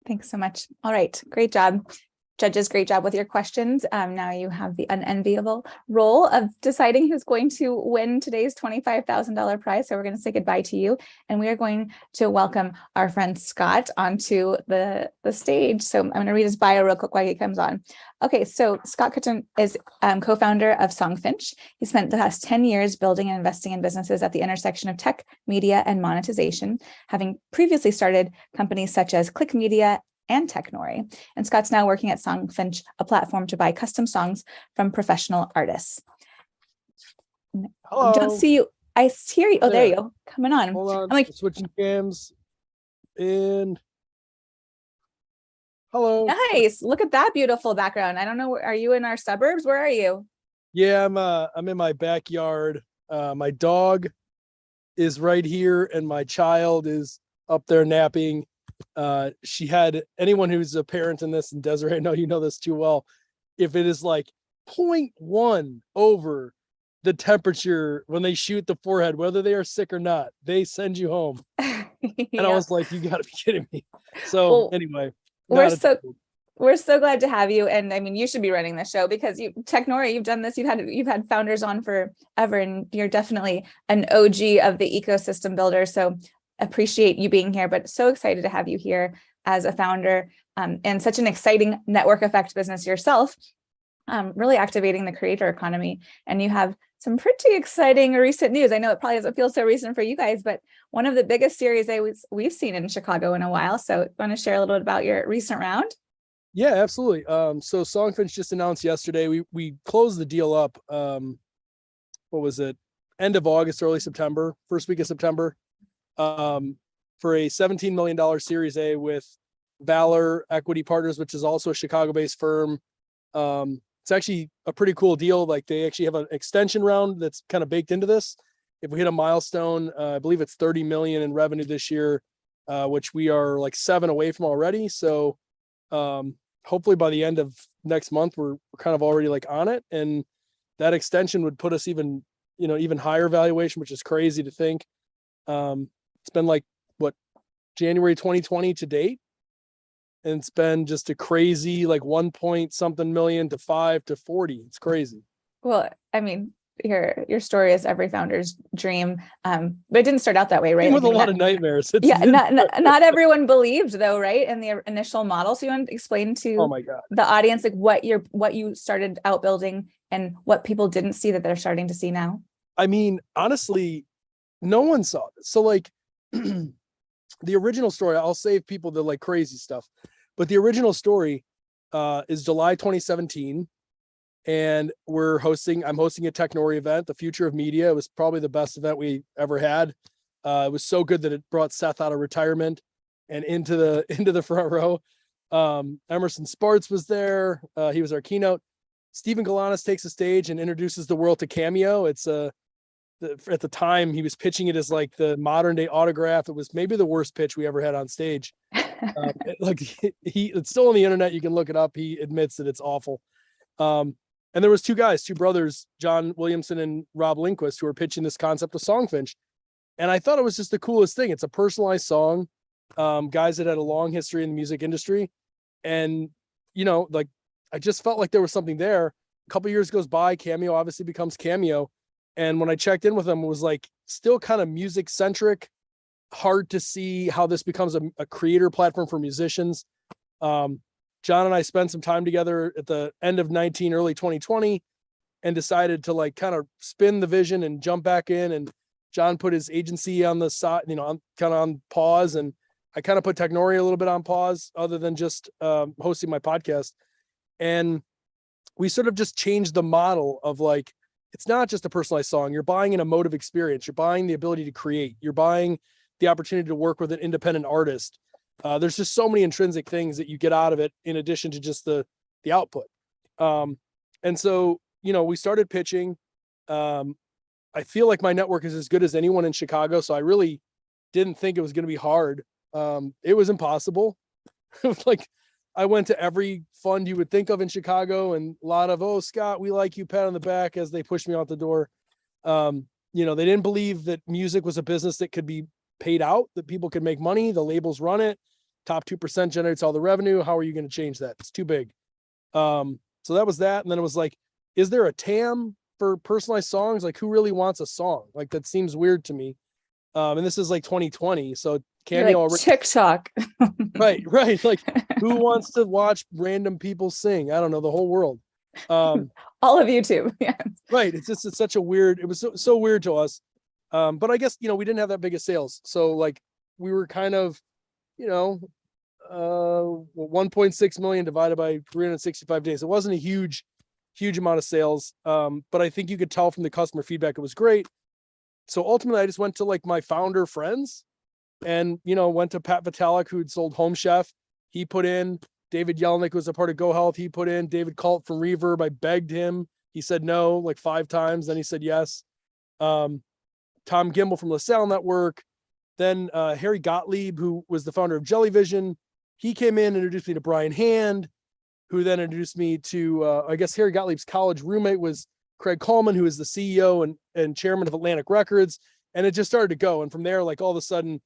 Thanks so much. All right, great job. Judges, great job with your questions. Now you have the unenviable role of deciding who's going to win today's $25,000 prize. So we're going to say goodbye to you, and we are going to welcome our friend Scott onto the stage. So I'm going to read his bio real quick while he comes on. Okay, so Scott Kitun is co-founder of Songfinch. He spent the last 10 years building and investing in businesses at the intersection of tech, media, and monetization, having previously started companies such as Click Media and Technori. And Scott's now working at Songfinch, a platform to buy custom songs from professional artists. Hello. Don't see you. I hear you. Oh, there you go. Coming on. Hold on. I'm like, switching cams. And hello. nice. Look at that beautiful background. I don't know. Are you in our suburbs? Where are you? Yeah, I'm in my backyard. My dog is right here, and my child is up there napping. She had, anyone who's a parent in this, and Desiree, I know you know this too well, if it is like 0.1 over the temperature when they shoot the forehead, whether they are sick or not, they send you home. And I was like, you gotta be kidding me. So well, anyway, we're so glad to have you. And I mean, you should be running the show, because Technori, you've done this, you've had founders on forever, and you're definitely an OG of the ecosystem builder. So appreciate you being here, but so excited to have you here as a founder, and such an exciting network effect business yourself, really activating the creator economy. And you have some pretty exciting recent news. I know it probably doesn't feel so recent for you guys, but one of the biggest Series A we've seen in Chicago in a while. So want to share a little bit about your recent round? Yeah, absolutely. So Songfinch just announced yesterday, we closed the deal up, what was it, end of August, early September, first week of September. For a $17 million Series A with Valor Equity Partners, which is also a Chicago-based firm. It's actually a pretty cool deal. Like, they actually have an extension round that's kind of baked into this. If we hit a milestone, I believe it's 30 million in revenue this year, which we are like 7 away from already. So hopefully by the end of next month, we're kind of already like on it. And that extension would put us even higher valuation, which is crazy to think. It's been like January 2020 to date, and it's been just a crazy like 1 point something million to 5 to 40. It's crazy. Well, I mean, your story is every founder's dream, but it didn't start out that way, right? With a lot of nightmares. Not everyone believed, though, right, in the initial model. So you want to explain to the audience like what you started out building and what people didn't see that they're starting to see now? I mean, honestly, no one saw this. So like the original story, I'll save people the like crazy stuff, but the original story is July 2017, and I'm hosting a Technori event, the future of media. It was probably the best event we ever had. It was so good that it brought Seth out of retirement and into the front row. Emerson Spartz was there. He was our keynote. Stephen Galanis takes the stage and introduces the world to Cameo. It's at the time he was pitching it as like the modern day autograph. It was maybe the worst pitch we ever had on stage. It's still on the internet. You can look it up. He admits that it's awful. And there was two brothers, John Williamson and Rob Lindquist, who were pitching this concept of Songfinch. And I thought it was just the coolest thing. It's a personalized song. guys that had a long history in the music industry. And, like, I just felt like there was something there. A couple years goes by, Cameo obviously becomes Cameo. And when I checked in with them, it was like still kind of music centric, hard to see how this becomes a creator platform for musicians. John and I spent some time together at the end of 19, early 2020, and decided to like kind of spin the vision and jump back in. And John put his agency on the side, kind of on pause. And I kind of put Technori a little bit on pause other than just hosting my podcast. And we sort of just changed the model of like, it's not just a personalized song. You're buying an emotive experience. You're buying the ability to create. You're buying the opportunity to work with an independent artist. There's just so many intrinsic things that you get out of it in addition to just the output. And so, we started pitching. I feel like my network is as good as anyone in Chicago. So I really didn't think it was going to be hard. It was impossible. Like I went to every fund you would think of in Chicago, and a lot of, "Oh, Scott, we like you," pat on the back as they pushed me out the door. They didn't believe that music was a business that could be paid out, that people could make money. The labels run it. Top 2% generates all the revenue. How are you going to change that? It's too big. So that was that. And then it was like, is there a TAM for personalized songs? Like, who really wants a song? Like, that seems weird to me. And this is like 2020. So Cameo like TikTok. Right. Like, who wants to watch random people sing? I don't know, the whole world. All of YouTube. Yeah. Right. It's such a weird, it was so weird to us. But I guess, we didn't have that big of sales. So like we were kind of, 1.6 million divided by 365 days. It wasn't a huge amount of sales. But I think you could tell from the customer feedback, it was great. So ultimately I just went to like my founder friends and, went to Pat Vitalik, who'd sold Home Chef. He put in David Yelnick, who was a part of Go Health. He put in David Colt from Reverb. I begged him. He said no, like 5 times. Then he said yes. Tom Gimbel from LaSalle Network. Then Harry Gottlieb, who was the founder of Jellyvision. He came in and introduced me to Brian Hand, who then introduced me to, I guess Harry Gottlieb's college roommate was Craig Coleman, who is the CEO and chairman of Atlantic Records. And it just started to go. And from there, like all of a sudden,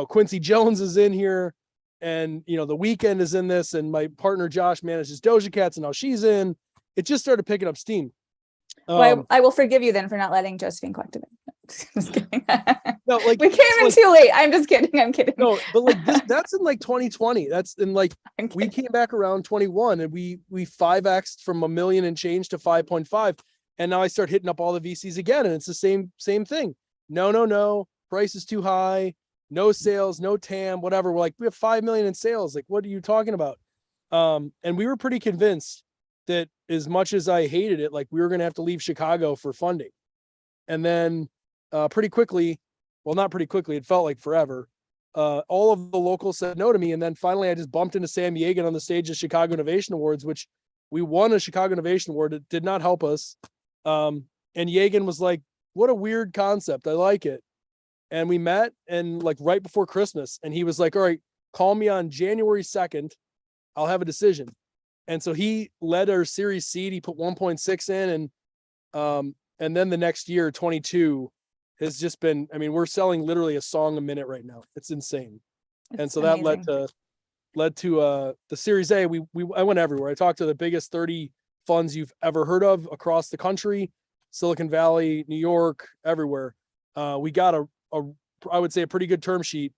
Quincy Jones is in here and, The Weeknd is in this. And my partner, Josh, manages Doja Cats and now she's in. It just started picking up steam. Well, I will forgive you then for not letting Josephine Collective in. Just kidding. No, like we came in too late. I'm just kidding. I'm kidding. No, but like that's in like 2020. That's in like we came back around 21 and we 5x'd from $1 million and change to 5.5. And now I start hitting up all the VCs again. And it's the same thing. No. Price is too high. No sales, no TAM, whatever. We're like, we have 5 million in sales. Like, what are you talking about? And we were pretty convinced that as much as I hated it, like we were going to have to leave Chicago for funding. And then pretty quickly, well, not pretty quickly, it felt like forever. All of the locals said no to me. And then finally I just bumped into Sam Yegan on the stage of Chicago Innovation Awards, which we won a Chicago Innovation Award. It did not help us. And Yegan was like, what a weird concept. I like it. And we met and like right before Christmas. And he was like, all right, call me on January 2nd. I'll have a decision. And so he led our Series Seed. He put 1.6 in and then the next year, 22 has just been, we're selling literally a song a minute right now. It's insane. And so that amazing. led to the Series A. I went everywhere. I talked to the biggest 30 funds you've ever heard of across the country, Silicon Valley, New York, everywhere. We got I would say a pretty good term sheet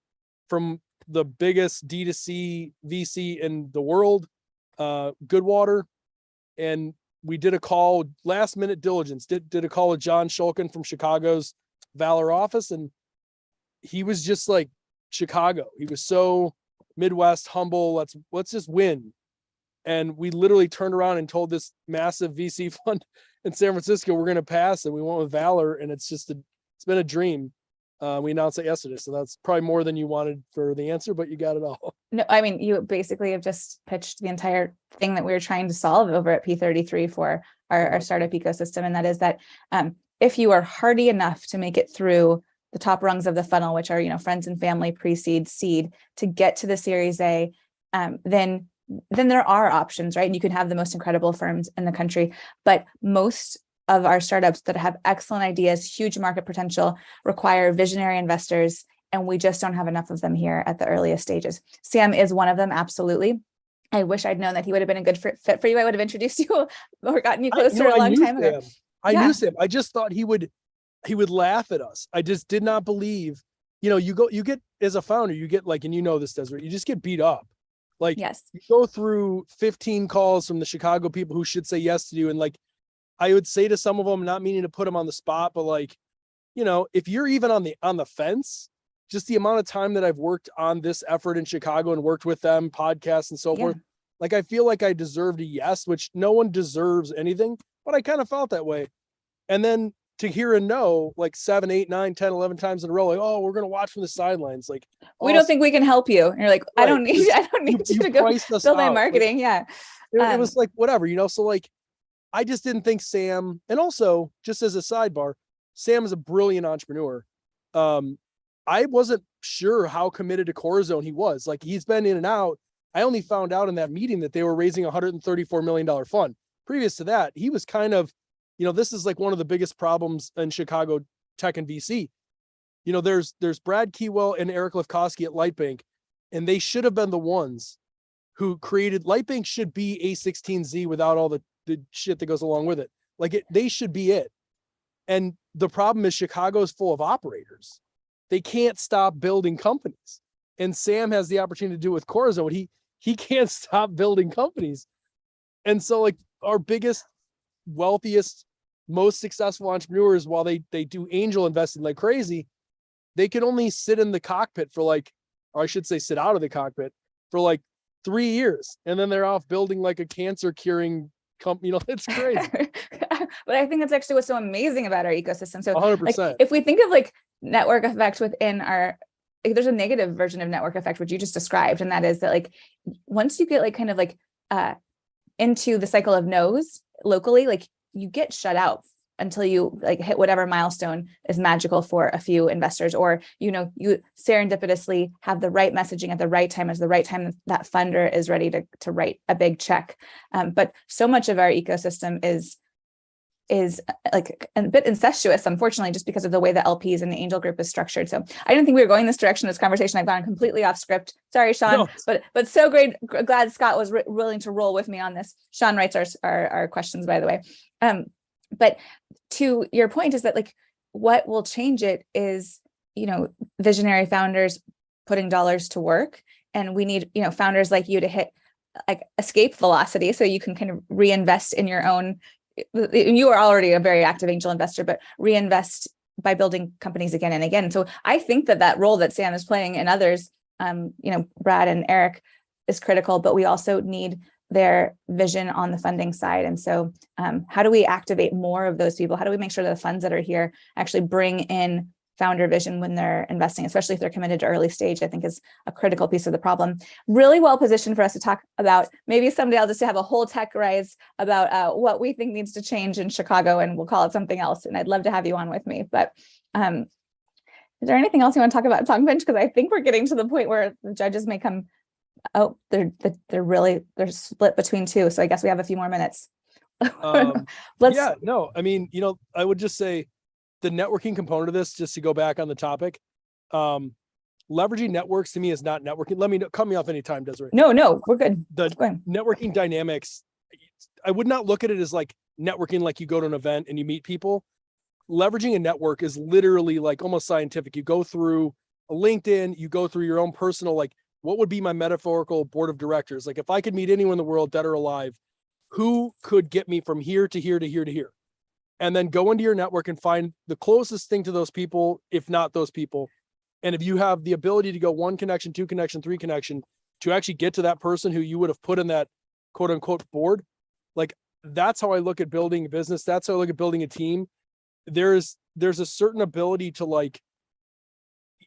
from the biggest D2C VC in the world, Goodwater. And we did a call, last minute diligence, did a call with John Shulkin from Chicago's Valor office. And he was just like Chicago. He was so Midwest, humble. Let's just win. And we literally turned around and told this massive VC fund in San Francisco, we're going to pass. And we went with Valor. And it's been a dream. We announced it yesterday. So that's probably more than you wanted for the answer, but you got it all. No, you basically have just pitched the entire thing that we were trying to solve over at P33 for our startup ecosystem. And that is that if you are hardy enough to make it through the top rungs of the funnel, which are, friends and family, pre-seed, seed, to get to the Series A, then there are options, right? And you can have the most incredible firms in the country, but most of our startups that have excellent ideas, huge market potential, require visionary investors And we just don't have enough of them here at the earliest stages. Sam is one of them, absolutely. I wish I'd known that he would have been a good fit for you. I would have introduced you or gotten you closer a long time ago. I knew Sam. I just thought he would laugh at us. I just did not believe, you get as a founder, you get like, and you know this, Desiree, you just get beat up. Like, yes, you go through 15 calls from the Chicago people who should say yes to you. And like, I would say to some of them, not meaning to put them on the spot, but like, if you're even on the fence, just the amount of time that I've worked on this effort in Chicago and worked with them, podcasts and so forth, like, I feel like I deserved a yes, which no one deserves anything, but I kind of felt that way. And then to hear a no, like 7, 8, 9, 10, 11 times in a row, like, oh, we're going to watch from the sidelines. Like, we don't think we can help you. And you're like, right. I don't need you to go build my marketing. Like, it was like, whatever, so like, I just didn't think Sam, and also just as a sidebar, Sam is a brilliant entrepreneur. I wasn't sure how committed to Corazon he was. Like, he's been in and out. I only found out in that meeting that they were raising a $134 million fund. Previous to that, he was kind of, this is like one of the biggest problems in Chicago tech and VC. There's Brad Keywell and Eric Lefkowski at Lightbank, and they should have been the ones who created Lightbank. Should be A16Z without all the shit that goes along with it. Like, they should be it. And the problem is Chicago is full of operators. They can't stop building companies. And Sam has the opportunity to do it with Corazon. He can't stop building companies. And so, like, our biggest, wealthiest, most successful entrepreneurs, while they do angel investing like crazy, they can only sit in the cockpit for like, or I should say sit out of the cockpit for like 3 years. And then they're off building like a cancer curing company. It's crazy. But I think that's actually what's so amazing about our ecosystem. So 100%. Like, if we think of like network effect within there's a negative version of network effect, which you just described. And that is that like, once you get like kind of like into the cycle of no's locally, like you get shut out until you like hit whatever milestone is magical for a few investors, or, you serendipitously have the right messaging at the right time, as the right time that funder is ready to write a big check. But so much of our ecosystem is like a bit incestuous, unfortunately, just because of the way the LPs and the angel group is structured. So I didn't think we were going this direction, this conversation. I've gone completely off script. Sorry, Sean, no. but so great. Glad Scott was willing to roll with me on this. Sean writes our questions, by the way. But to your point is that like, what will change it is, visionary founders putting dollars to work. And we need, founders like you to hit like escape velocity. So you can kind of reinvest in your own. You are already a very active angel investor, but reinvest by building companies again and again. So I think that role that Sam is playing and others, Brad and Eric, is critical, but we also need their vision on the funding side. And so how do we activate more of those people? How do we make sure that the funds that are here actually bring in founder vision when they're investing, especially if they're committed to early stage? I think is a critical piece of the problem. Really well positioned for us to talk about. Maybe someday I'll just have a whole TechRise about what we think needs to change in Chicago, and we'll call it something else. And I'd love to have you on with me. But is there anything else you want to talk about Songfinch? Because I think we're getting to the point where the judges may come. Oh, they're split between two. So I guess we have a few more minutes. I would just say, the networking component of this, just to go back on the topic, leveraging networks to me is not networking. Cut me off anytime, Desiree. No, we're good. The networking dynamics, I would not look at it as like networking, like you go to an event and you meet people. Leveraging a network is literally like almost scientific. You go through a LinkedIn, you go through your own personal, like, what would be my metaphorical board of directors? Like, if I could meet anyone in the world, dead or alive, who could get me from here to here to here to here? And then go into your network and find the closest thing to those people, if not those people. And if you have the ability to go 1 connection, 2 connection, 3 connection, to actually get to that person who you would have put in that quote unquote board, like, that's how I look at building a business. That's how I look at building a team. There's a certain ability to, like,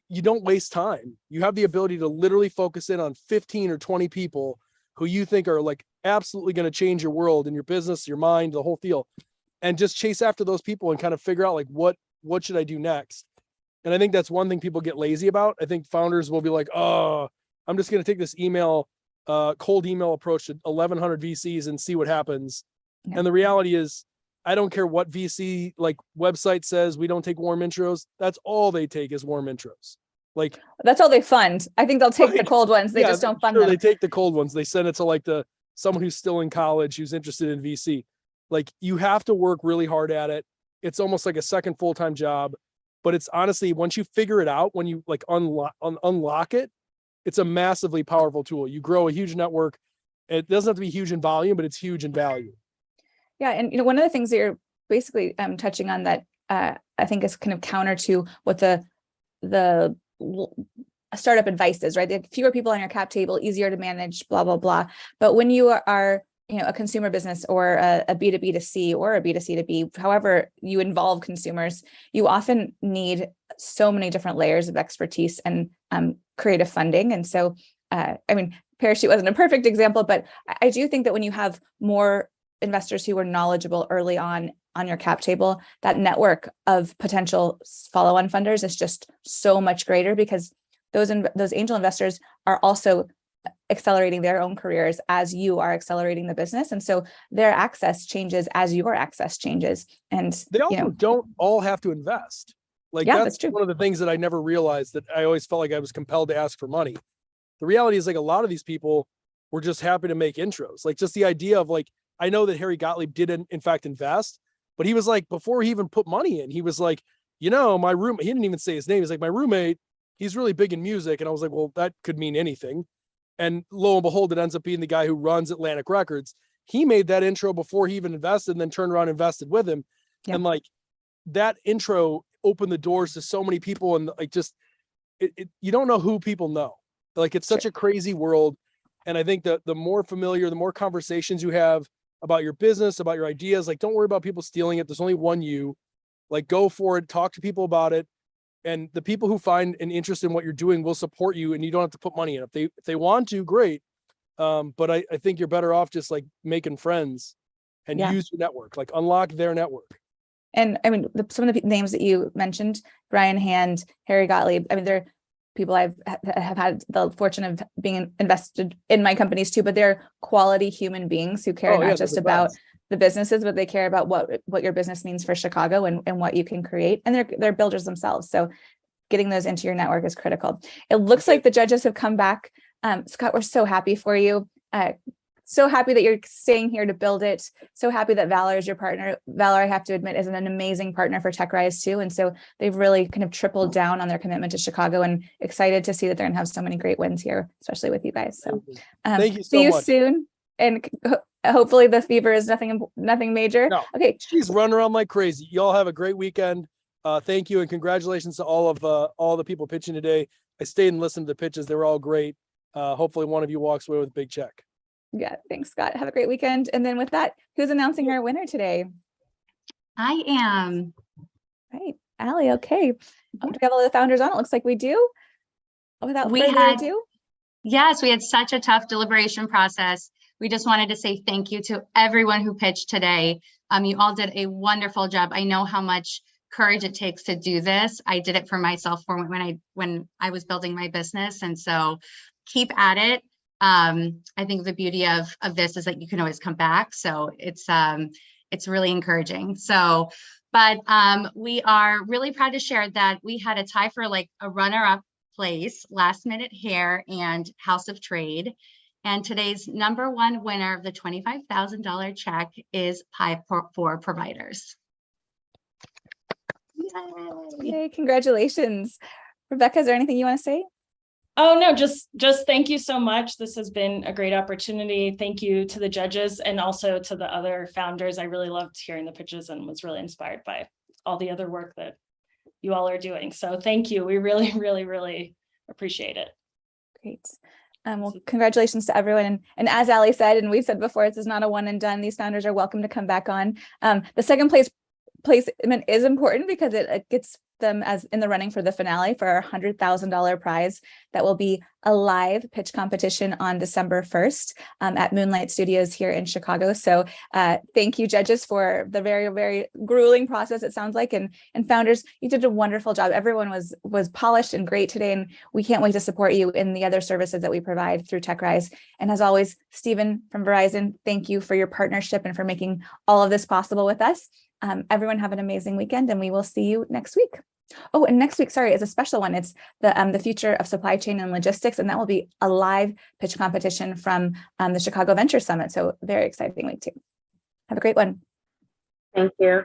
you don't waste time. You have the ability to literally focus in on 15 or 20 people who you think are like absolutely going to change your world and your business, your mind, the whole deal. And just chase after those people and kind of figure out like, what should I do next? And I think that's one thing people get lazy about. I think founders will be like, oh, I'm just going to take this cold email approach to 1,100 VCs and see what happens. Yeah. And the reality is, I don't care what VC like website says, we don't take warm intros. That's all they take is warm intros. Like that's all they fund. I think they'll take the Right. cold ones. They Yeah, just don't fund sure, them. they take the cold ones. They send it to like someone who's still in college who's interested in VC. Like you have to work really hard at it. It's almost like a second full-time job, but it's honestly, once you figure it out, when you like unlock it, it's a massively powerful tool. You grow a huge network. It doesn't have to be huge in volume, but it's huge in value. Yeah, and one of the things that you're basically touching on that I think is kind of counter to what the startup advice is, right? They have fewer people on your cap table, easier to manage, blah blah blah. But when you are a consumer business or a B2B to C or a B2C to B, however you involve consumers, you often need so many different layers of expertise and creative funding. And so, Parachute wasn't a perfect example, but I do think that when you have more investors who were knowledgeable early on your cap table, that network of potential follow-on funders is just so much greater, because those angel investors are also accelerating their own careers as you are accelerating the business. And so their access changes as your access changes. And they also don't all have to invest. Like that's true. One of the things that I never realized, that I always felt like I was compelled to ask for money. The reality is like a lot of these people were just happy to make intros. Like just the idea of like, I know that Harry Gottlieb didn't in fact invest, but he was like, before he even put money in, he was like, my roommate, he didn't even say his name. He's like, my roommate, he's really big in music. And I was like, well, that could mean anything. And lo and behold, it ends up being the guy who runs Atlantic Records. He made that intro before he even invested, and then turned around and invested with him. Yeah. And like that intro opened the doors to so many people. And like, just, you don't know who people know. Like it's such a crazy world. And I think that the more familiar, the more conversations you have about your business, about your ideas, like don't worry about people stealing it. There's only one you. Like go for it, talk to people about it. And the people who find an interest in what you're doing will support you, and you don't have to put money in. If they want to, great. But I think you're better off just like making friends and use your network, like unlock their network. And I mean, some of the names that you mentioned, Brian Hand, Harry Gottlieb, I mean, they're people have had the fortune of being invested in my companies too, but they're quality human beings who care not just about the businesses, but they care about what your business means for Chicago and what you can create. And they're builders themselves. So getting those into your network is critical. It looks like the judges have come back. Scott, we're so happy for you. So happy that you're staying here to build it. So happy that Valor is your partner. Valor, I have to admit, is an amazing partner for TechRise too. And so they've really kind of tripled down on their commitment to Chicago, and excited to see that they're going to have so many great wins here, especially with you guys. So thank you so see you much. soon. And hopefully the fever is nothing major. No, okay. She's running around like crazy. Y'all have a great weekend. Thank you. And congratulations to all the people pitching today. I stayed and listened to the pitches. They were all great. Hopefully one of you walks away with a big check. Yeah. Thanks, Scott. Have a great weekend. And then with that, who's announcing our winner today? I am. Right. Allie. Okay. Do we have all the founders on? It looks like we do. Without further ado. Yes, we had such a tough deliberation process. We just wanted to say thank you to everyone who pitched today. You all did a wonderful job. I know how much courage it takes to do this. I did it for myself when I was building my business. And so keep at it. I think the beauty of this is that you can always come back. So it's really encouraging. So, but we are really proud to share that we had a tie for like a runner-up place, Last Minute Hair and House of Trade. And today's number one winner of the $25,000 check is Pie for Providers. Yay, congratulations. Rebecca, is there anything you want to say? Oh, no, just thank you so much. This has been a great opportunity. Thank you to the judges and also to the other founders. I really loved hearing the pitches and was really inspired by all the other work that you all are doing. So thank you. We really, really, really appreciate it. Great. Well, congratulations to everyone. And as Allie said, and we've said before, this is not a one and done. These founders are welcome to come back on. The second placement is important because it gets them as in the running for the finale for our $100,000 prize that will be a live pitch competition on December 1st at Moonlight Studios here in Chicago. So thank you, judges, for the very, very grueling process, it sounds like, and founders, you did a wonderful job. Everyone was polished and great today, and we can't wait to support you in the other services that we provide through TechRise. And as always, Stephen from Verizon, thank you for your partnership and for making all of this possible with us. Everyone have an amazing weekend, and we will see you next week. Oh, and next week, sorry, is a special one. It's the future of supply chain and logistics, and that will be a live pitch competition from the Chicago Venture Summit. So very exciting week too. Have a great one. Thank you.